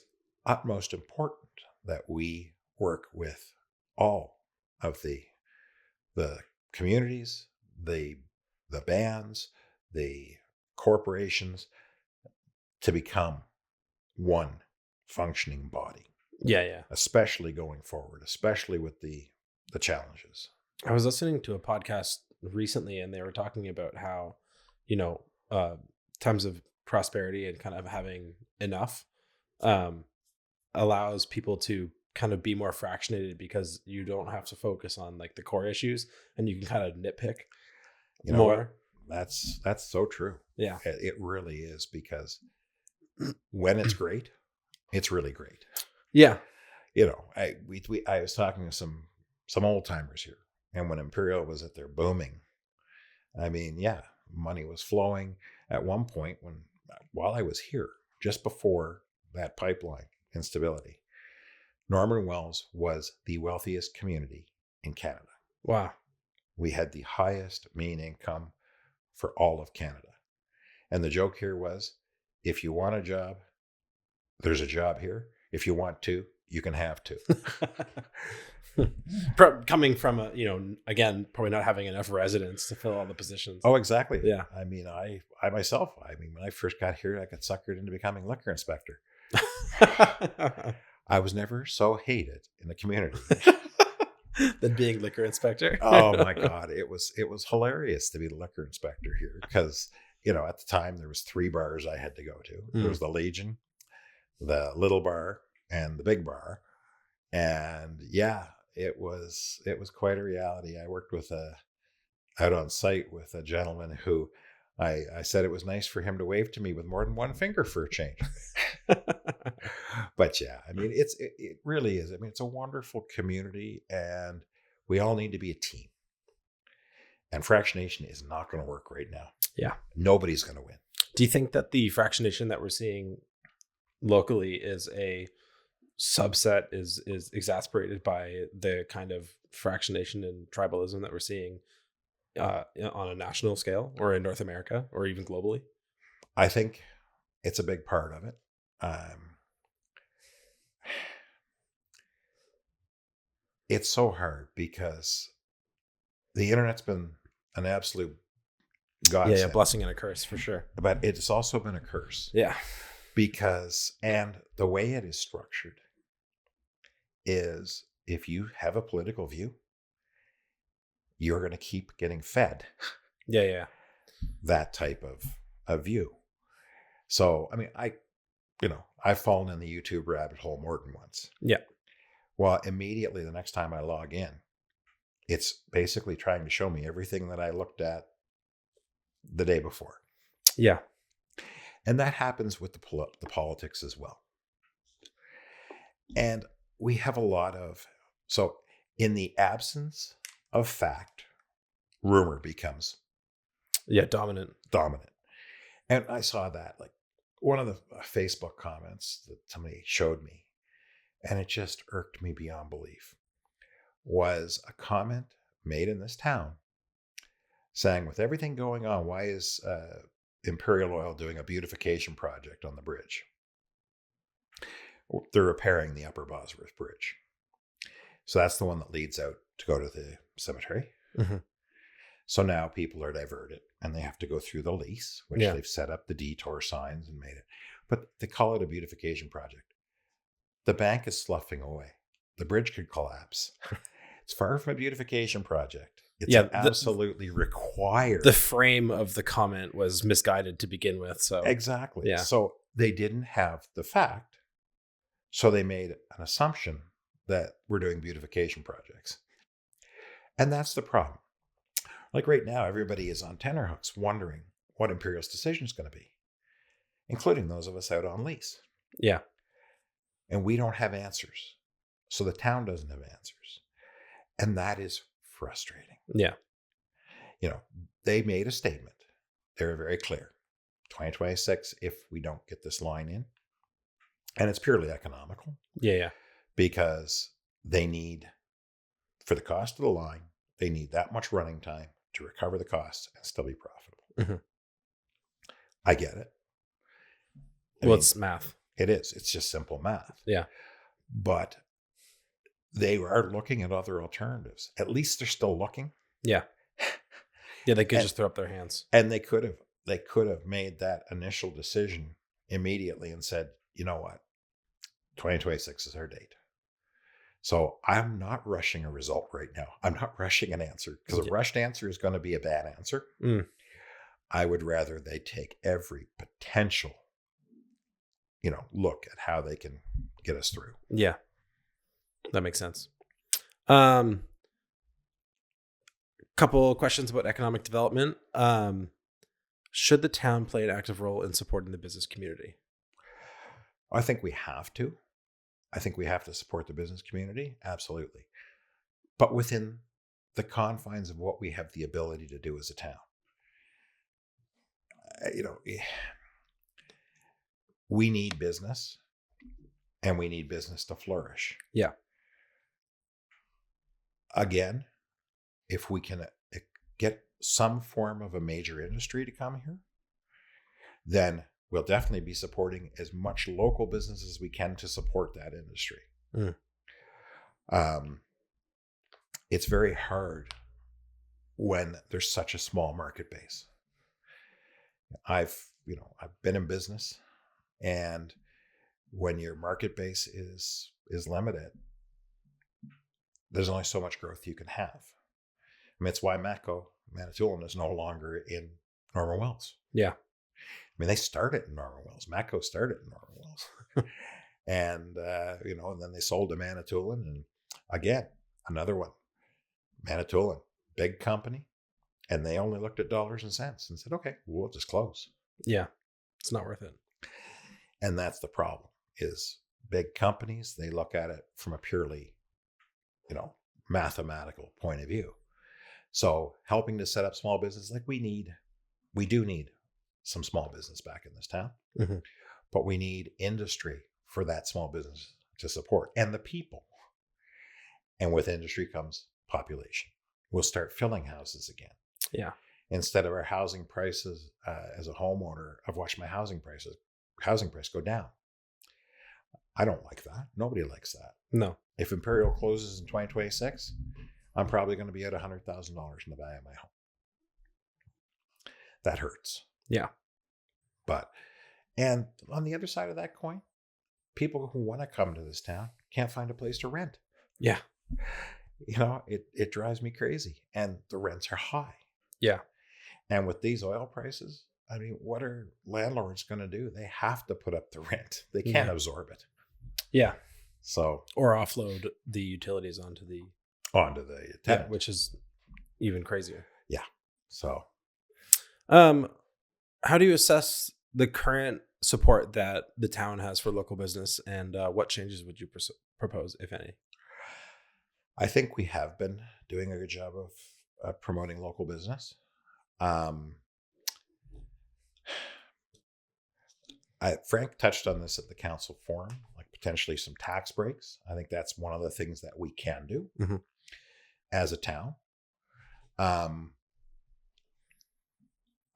utmost important that we work with all of the communities, the bands, the corporations, to become one functioning body. Yeah. Especially going forward, especially with the challenges. I was listening to a podcast recently, and they were talking about how, times of prosperity and kind of having enough allows people to kind of be more fractionated, because you don't have to focus on like the core issues, and you can kind of nitpick more. That's so true. Yeah, it really is, because when it's great, it's really great. Yeah. I was talking to some old timers here, and when Imperial was at their booming, money was flowing. At one point, while I was here, just before that pipeline instability, Norman Wells was the wealthiest community in Canada. Wow. We had the highest mean income for all of Canada. And the joke here was, if you want a job, there's a job here. If you want two, you can have two. Coming from again, probably not having enough residents to fill all the positions. Oh, exactly. Yeah. I mean, I myself, when I first got here, I got suckered into becoming liquor inspector. I was never so hated in the community than being liquor inspector. Oh my God. It was hilarious to be the liquor inspector here because, at the time there was 3 bars I had to go to. There was the Legion, the Little Bar, and the Big Bar. And yeah, it was quite a reality. I worked out on site with a gentleman who I said it was nice for him to wave to me with more than one finger for a change. But yeah, it really is. It's a wonderful community and we all need to be a team. And fractionation is not going to work right now. Yeah. Nobody's going to win. Do you think that the fractionation that we're seeing locally is a subset is exacerbated by the kind of fractionation and tribalism that we're seeing on a national scale or in North America or even globally? I think it's a big part of it. It's so hard because the internet's been an absolute godsend. Yeah, blessing and a curse for sure. But it's also been a curse. Yeah. Because, and the way it is structured is if you have a political view, you're going to keep getting fed. Yeah. That type of view. So, I've fallen in the YouTube rabbit hole more than once. Yeah. Well, immediately the next time I log in, it's basically trying to show me everything that I looked at the day before. Yeah. And that happens with the politics as well. And we have a lot of, so in the absence of fact, rumor becomes dominant. And I saw that, like one of the Facebook comments that somebody showed me, and it just irked me beyond belief, was a comment made in this town saying, with everything going on, why is Imperial Oil doing a beautification project on the bridge? They're repairing the Upper Bosworth Bridge. So that's the one that leads out to go to the cemetery. Mm-hmm. So now people are diverted and they have to go through the lease, which they've set up the detour signs and made it. But they call it a beautification project. The bank is sloughing away. The bridge could collapse. It's far from a beautification project. It's absolutely required. The frame of the comment was misguided to begin with. So exactly. Yeah. So they didn't have the fact. So they made an assumption that we're doing beautification projects. And that's the problem. Like right now, everybody is on tenterhooks wondering what Imperial's decision is going to be, including those of us out on lease. Yeah. And we don't have answers. So the town doesn't have answers. And that is frustrating. Yeah. They made a statement. They're very clear. 2026, if we don't get this line in. And it's purely economical. Yeah. Because they need, for the cost of the line, they need that much running time to recover the costs and still be profitable. Mm-hmm. I get it. It's math. It is. It's just simple math. Yeah. But they are looking at other alternatives. At least they're still looking. Yeah. Yeah, they could just throw up their hands. And they could have made that initial decision immediately and said, you know what? 2026 is our date. So I'm not rushing a result right now. I'm not rushing an answer because a rushed answer is going to be a bad answer. Mm. I would rather they take every potential, look at how they can get us through. Yeah, that makes sense. Couple questions about economic development. Should the town play an active role in supporting the business community? I think we have to. I think we have to support the business community. Absolutely. But within the confines of what we have the ability to do as a town. We need business. and we need business to flourish. Yeah. Again, if we can get some form of a major industry to come here, then we'll definitely be supporting as much local business as we can to support that industry. It's very hard when there's such a small market base. I've been in business, and when your market base is limited, there's only so much growth you can have. I mean, it's why Manitoulin is no longer in Norman Wells. Yeah. I mean, they started in Norman Wells. Matco started in Norman Wells. And, and then they sold to Manitoulin. And again, another one, Manitoulin, big company. And they only looked at dollars and cents and said, okay, we'll just close. Yeah. It's not worth it. And that's the problem, is big companies, they look at it from a purely, mathematical point of view. So helping to set up small business, like we do need some small business back in this town, but we need industry for that small business to support, and the people. And with industry comes population. We'll start filling houses again. Yeah. Instead of our housing prices, as a homeowner, I've watched my housing price go down. I don't like that. Nobody likes that. No. If Imperial closes in 2026, I'm probably going to be at $100,000 in the value of my home. That hurts. Yeah. And on the other side of that coin, people who want to come to this town can't find a place to rent. Yeah. It drives me crazy. And the rents are high. Yeah. And with these oil prices, I mean, what are landlords going to do? They have to put up the rent. They can't absorb it. Yeah. So, or offload the utilities onto the tenant, which is even crazier. Yeah. So, how do you assess the current support that the town has for local business, and what changes would you propose, if any? I think we have been doing a good job of promoting local business. Frank touched on this at the council forum, like potentially some tax breaks. I think that's one of the things that we can do as a town.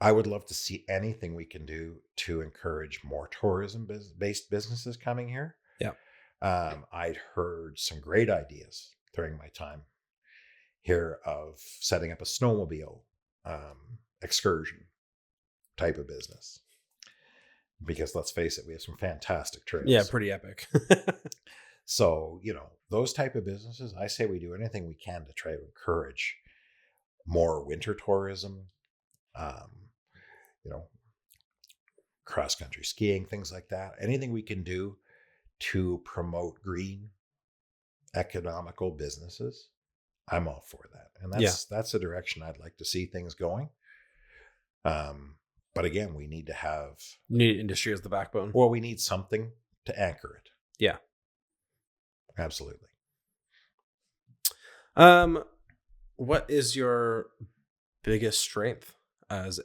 I would love to see anything we can do to encourage more tourism-based businesses coming here. Yeah. I'd heard some great ideas during my time here of setting up a snowmobile excursion type of business. Because let's face it, we have some fantastic trails. Yeah, pretty epic. So, those type of businesses, I say we do anything we can to try to encourage more winter tourism, cross-country skiing, things like that. Anything we can do to promote green, economical businesses, I'm all for that. And that's the direction I'd like to see things going. But again, we need to have... You need industry as the backbone. Well, we need something to anchor it. Yeah. Absolutely. What is your biggest strength as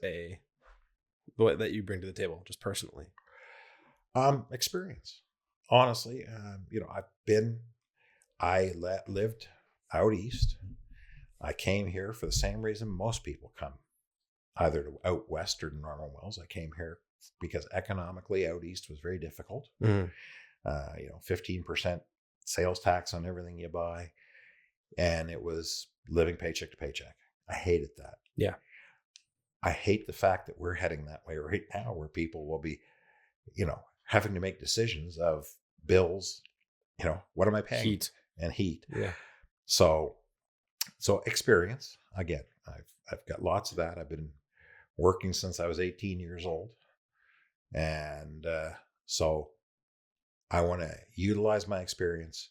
what that you bring to the table, just personally? Experience. Honestly, I lived out east. I came here for the same reason most people come, either to out west or to Norman Wells. I came here because economically out east was very difficult. 15% sales tax on everything you buy. And it was living paycheck to paycheck. I hated that. Yeah. I hate the fact that we're heading that way right now, where people will be, having to make decisions of bills. What am I paying? Heat. Yeah. So experience, again, I've got lots of that. I've been working since I was 18 years old. And so I want to utilize my experience.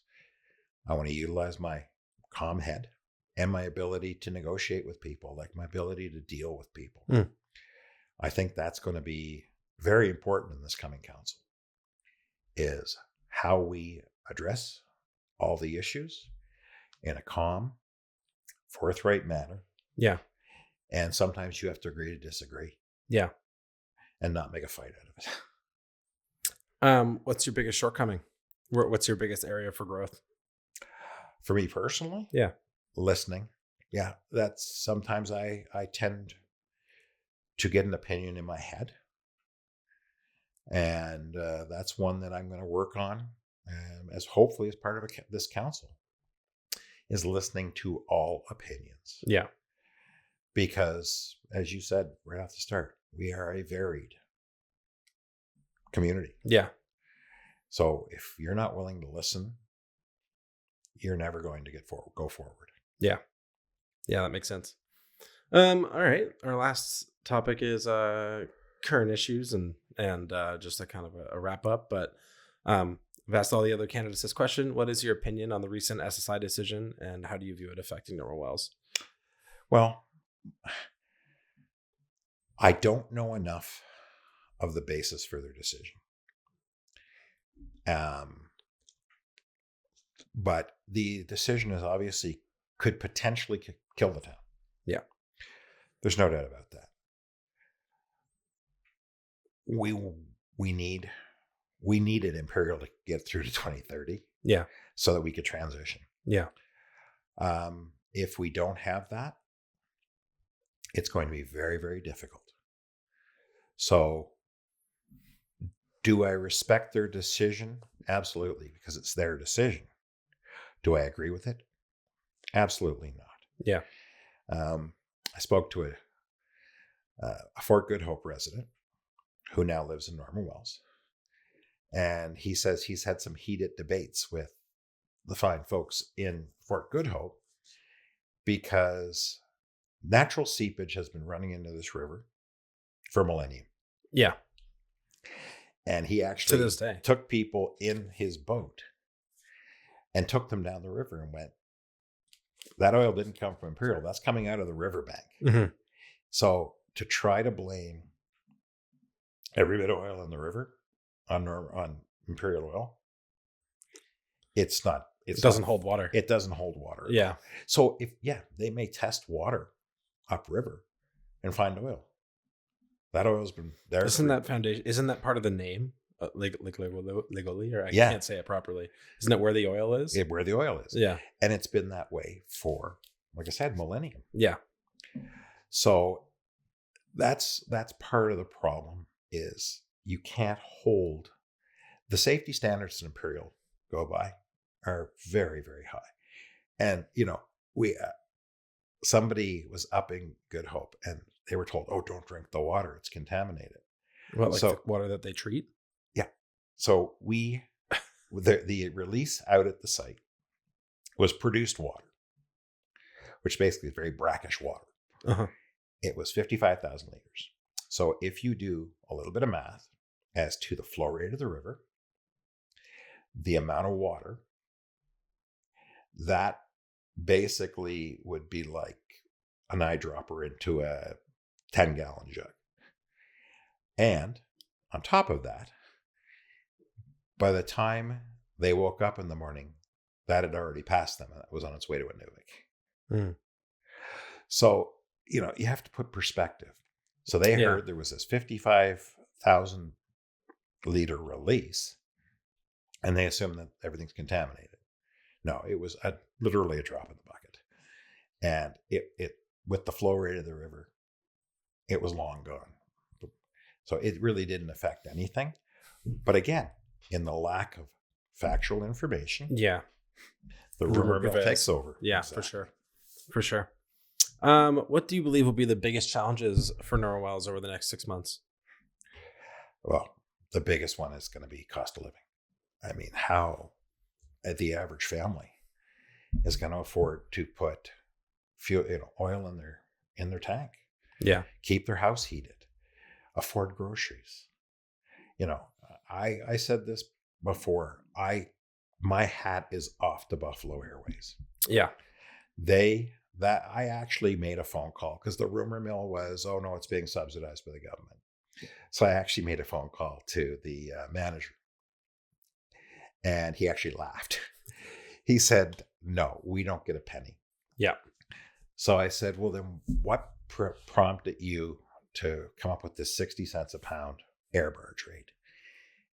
I want to utilize my calm head and my ability to negotiate with people, like my ability to deal with people. I think that's going to be very important in this coming council, is how we address all the issues in a calm, forthright manner. Yeah. And sometimes you have to agree to disagree. Yeah. And not make a fight out of it. What's your biggest shortcoming What's your biggest area for growth? For me personally, Yeah. listening. Yeah, that's sometimes I tend to get an opinion in my head, and that's one that I'm going to work on, as hopefully as part of this council, is listening to all opinions. Yeah. Because, as you said right off the start, we are a varied community. Yeah. So if you're not willing to listen, you're never going to go forward. Yeah. Yeah, that makes sense. All right. Our last topic is current issues and just a kind of a wrap up. But I've asked all the other candidates this question. What is your opinion on the recent SSI decision, and how do you view it affecting Normal Wells? Well, I don't know enough of the basis for their decision. But the decision is obviously could potentially kill the town. Yeah. There's no doubt about that. We needed Imperial to get through to 2030. Yeah. So that we could transition. Yeah. If we don't have that, it's going to be very, very difficult. So do I respect their decision? Absolutely, because it's their decision. Do I agree with it? Absolutely not. Yeah. I spoke to a Fort Good Hope resident who now lives in Norman Wells. And he says he's had some heated debates with the fine folks in Fort Good Hope because natural seepage has been running into this river for millennium. Yeah. And he actually to this day took people in his boat and took them down the river and went, that oil didn't come from Imperial. That's coming out of the riverbank. Mm-hmm. So to try to blame every bit of oil in the river on Imperial oil, it doesn't hold water. It doesn't hold water. Yeah. So they may test water upriver and find oil. That oil's been there. Isn't that part of the name? Legally, or I can't say it properly. Isn't that where the oil is? Where the oil is. Yeah. And it's been that way for, like I said, millennium. Yeah. So that's part of the problem is you can't hold the safety standards that Imperial go by are very, very high. And, somebody was up in Good Hope and they were told, oh, don't drink the water. It's contaminated. Well, the water that they treat? Yeah. So the release out at the site was produced water, which basically is very brackish water. Uh-huh. It was 55,000 liters. So if you do a little bit of math as to the flow rate of the river, the amount of water, that basically would be like an eyedropper into a 10-gallon jug. And on top of that, by the time they woke up in the morning, that had already passed them and that was on its way to Inuvik. Mm. So, you have to put perspective. So they heard there was this 55,000 liter release and they assumed that everything's contaminated. No, it was literally a drop in the bucket. And it with the flow rate of the river, it was long gone. So it really didn't affect anything. But again, in the lack of factual information, the rumor mill takes over. Yeah, exactly. For sure. What do you believe will be the biggest challenges for Normal Wells over the next 6 months? Well, the biggest one is going to be cost of living. I mean, how the average family is going to afford to put fuel, oil in their tank. Yeah. Keep their house heated. Afford groceries. I said this before. My hat is off to Buffalo Airways. Yeah. I actually made a phone call because the rumor mill was, oh no, it's being subsidized by the government. So I actually made a phone call to the manager. And he actually laughed. He said, no, we don't get a penny. Yeah. So I said, well, then what prompted you to come up with this 60 cents a pound air barge rate?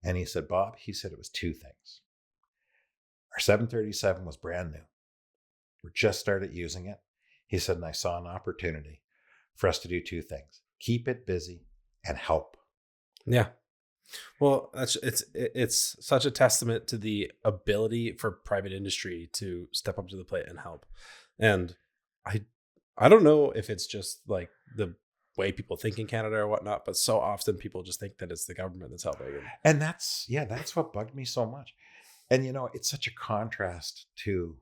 And he said, Bob, it was two things. Our 737 was brand new. We just started using it. He said, and I saw an opportunity for us to do two things: keep it busy and help. Yeah. Well, it's such a testament to the ability for private industry to step up to the plate and help. And I don't know if it's just like the way people think in Canada or whatnot, but so often people just think that it's the government that's helping. And that's what bugged me so much. And it's such a contrast to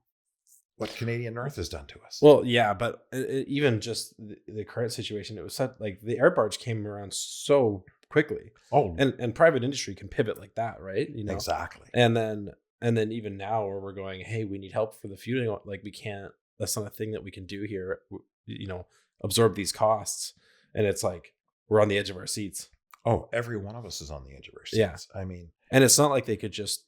what Canadian North has done to us. Well, yeah, but even just the current situation, it was such, like the air barge came around so quickly. Oh, and private industry can pivot like that, right? Exactly. And then even now where we're going, hey, we need help for the fueling. Like we can't. That's not a thing that we can do here. Absorb these costs, and it's like we're on the edge of our seats. Oh, every one of us is on the edge of our seats. Yeah. I mean, and it's not like they could just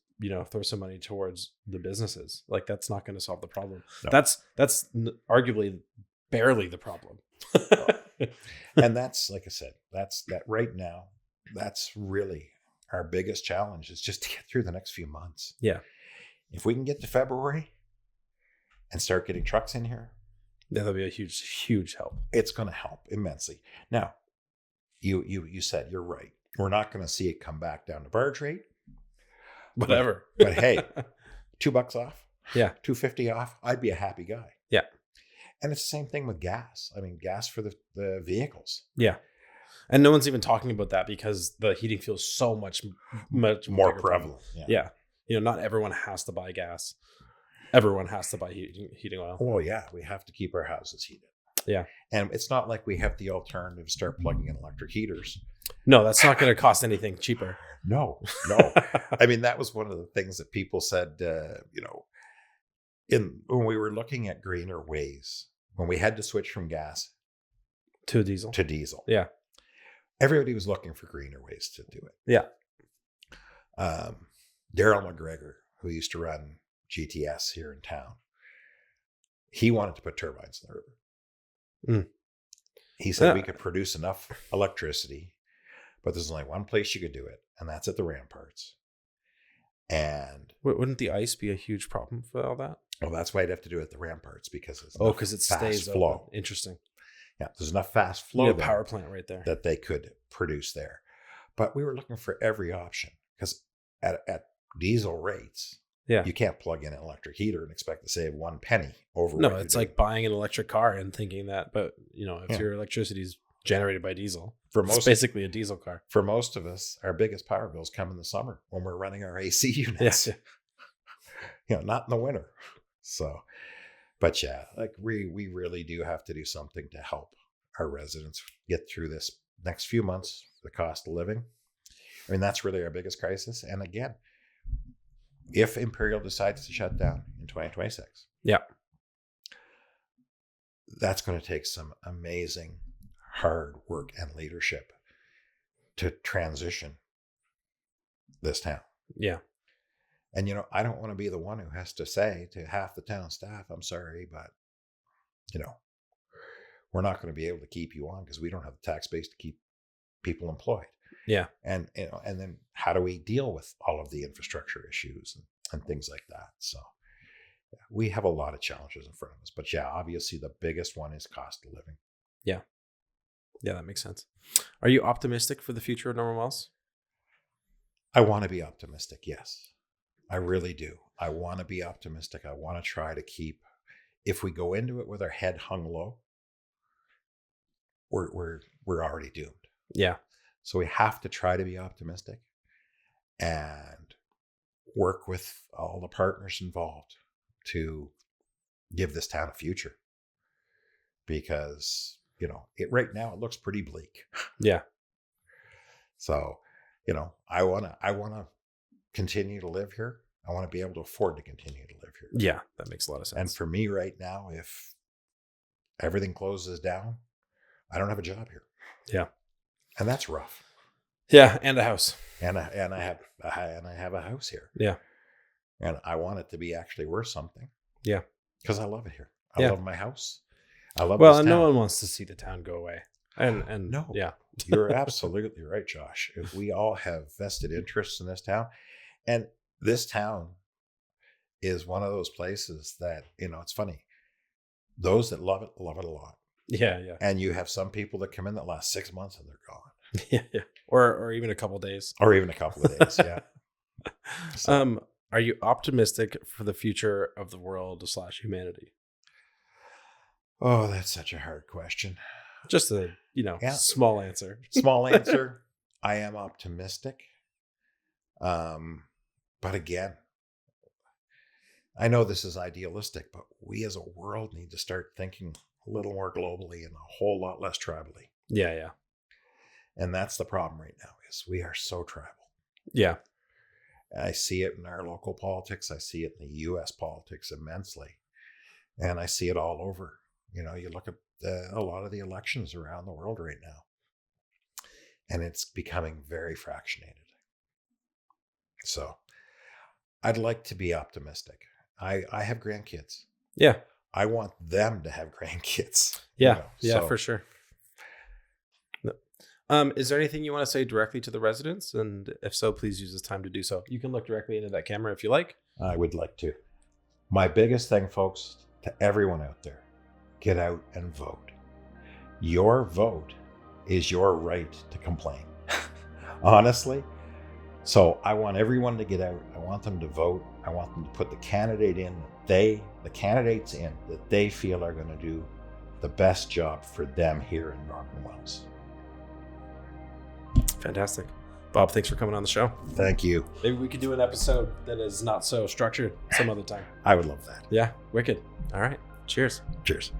throw some money towards the businesses. Like that's not going to solve the problem. No. That's arguably barely the problem. And that's, like I said, that right now, that's really our biggest challenge, is just to get through the next few months. Yeah. If we can get to February and start getting trucks in here, that'll be a huge help. It's going to help immensely. Now, you said, you're right. We're not going to see it come back down to barge rate. Whatever. But hey, $2 off. Yeah. $2.50 off. I'd be a happy guy. Yeah. And it's the same thing with gas. I mean, gas for the vehicles. Yeah. And no one's even talking about that because the heating fuel is so much more prevalent. Yeah. Not everyone has to buy gas. Everyone has to buy heating oil. Oh, yeah. We have to keep our houses heated. Yeah. And it's not like we have the alternative to start plugging in electric heaters. No, that's not going to cost anything cheaper. No. I mean, that was one of the things that people said, when we were looking at greener ways, when we had to switch from gas to diesel. Yeah. Everybody was looking for greener ways to do it. Yeah. Daryl McGregor, who used to run GTS here in town, he wanted to put turbines in the river. Mm. He said we could produce enough electricity, but there's only one place you could do it, and that's at the ramparts. And wouldn't the ice be a huge problem for all that? Well, that's why I'd have to do it at the ramparts, because it's because it stays flow. Open. Interesting. Yeah, there's enough fast flow. A power plant right there that they could produce there. But we were looking for every option, because at diesel rates, you can't plug in an electric heater and expect to save 1 penny over. No, it's like buying an electric car and thinking that, but if your electricity is generated by diesel, it's basically a diesel car. For most of us, our biggest power bills come in the summer when we're running our AC units. Yeah. Not in the winter. So, but yeah, like we really do have to do something to help our residents get through this next few months, the cost of living. I mean, that's really our biggest crisis. And again, if Imperial decides to shut down in 2026, that's going to take some amazing hard work and leadership to transition this town. Yeah. And, I don't want to be the one who has to say to half the town staff, I'm sorry, but, we're not going to be able to keep you on because we don't have the tax base to keep people employed. Yeah. And, and then how do we deal with all of the infrastructure issues and things like that? So we have a lot of challenges in front of us, but obviously the biggest one is cost of living. Yeah. Yeah, that makes sense. Are you optimistic for the future of Norman Wells? I want to be optimistic. Yes, I really do. I want to be optimistic. I want to try to keep, if we go into it with our head hung low, we're already doomed. Yeah. So we have to try to be optimistic and work with all the partners involved to give this town a future. Because, right now it looks pretty bleak. Yeah. So, I want to continue to live here. I want to be able to afford to continue to live here. Yeah, that makes a lot of sense. And for me right now, if everything closes down, I don't have a job here. Yeah. And that's rough. Yeah, and a house. And I have a house here. Yeah. And I want it to be actually worth something. Yeah. Because I love it here. I love my house. I love this town. And no one wants to see the town go away. And no. Yeah. You're absolutely right, Josh. We all have vested interests in this town. And this town is one of those places that, it's funny. Those that love it a lot. Yeah, yeah. And you have some people that come in that last 6 months and they're gone. Yeah, yeah. Or even a couple days. Or even a couple of days, yeah. So, are you optimistic for the future of the world / humanity? oh, that's such a hard question. Just a, small answer. Small answer. I am optimistic. But again, I know this is idealistic, but we as a world need to start thinking a little more globally and a whole lot less tribally. Yeah, yeah. And that's the problem right now, is we are so tribal. Yeah. I see it in our local politics. I see it in the U.S. politics immensely. And I see it all over. You look at a lot of the elections around the world right now, and it's becoming very fractionated. So I'd like to be optimistic. I have grandkids. Yeah. I want them to have grandkids. Yeah. For sure. Is there anything you want to say directly to the residents? And if so, please use this time to do so. You can look directly into that camera if you like. I would like to. My biggest thing, folks, to everyone out there, get out and vote. Your vote is your right to complain. Honestly. So I want everyone to get out. I want them to vote. I want them to put the candidates in that they feel are going to do the best job for them here in Northern Wales. Fantastic. Bob, thanks for coming on the show. Thank you. Maybe we could do an episode that is not so structured some other time. I would love that. Yeah, wicked. All right. Cheers. Cheers.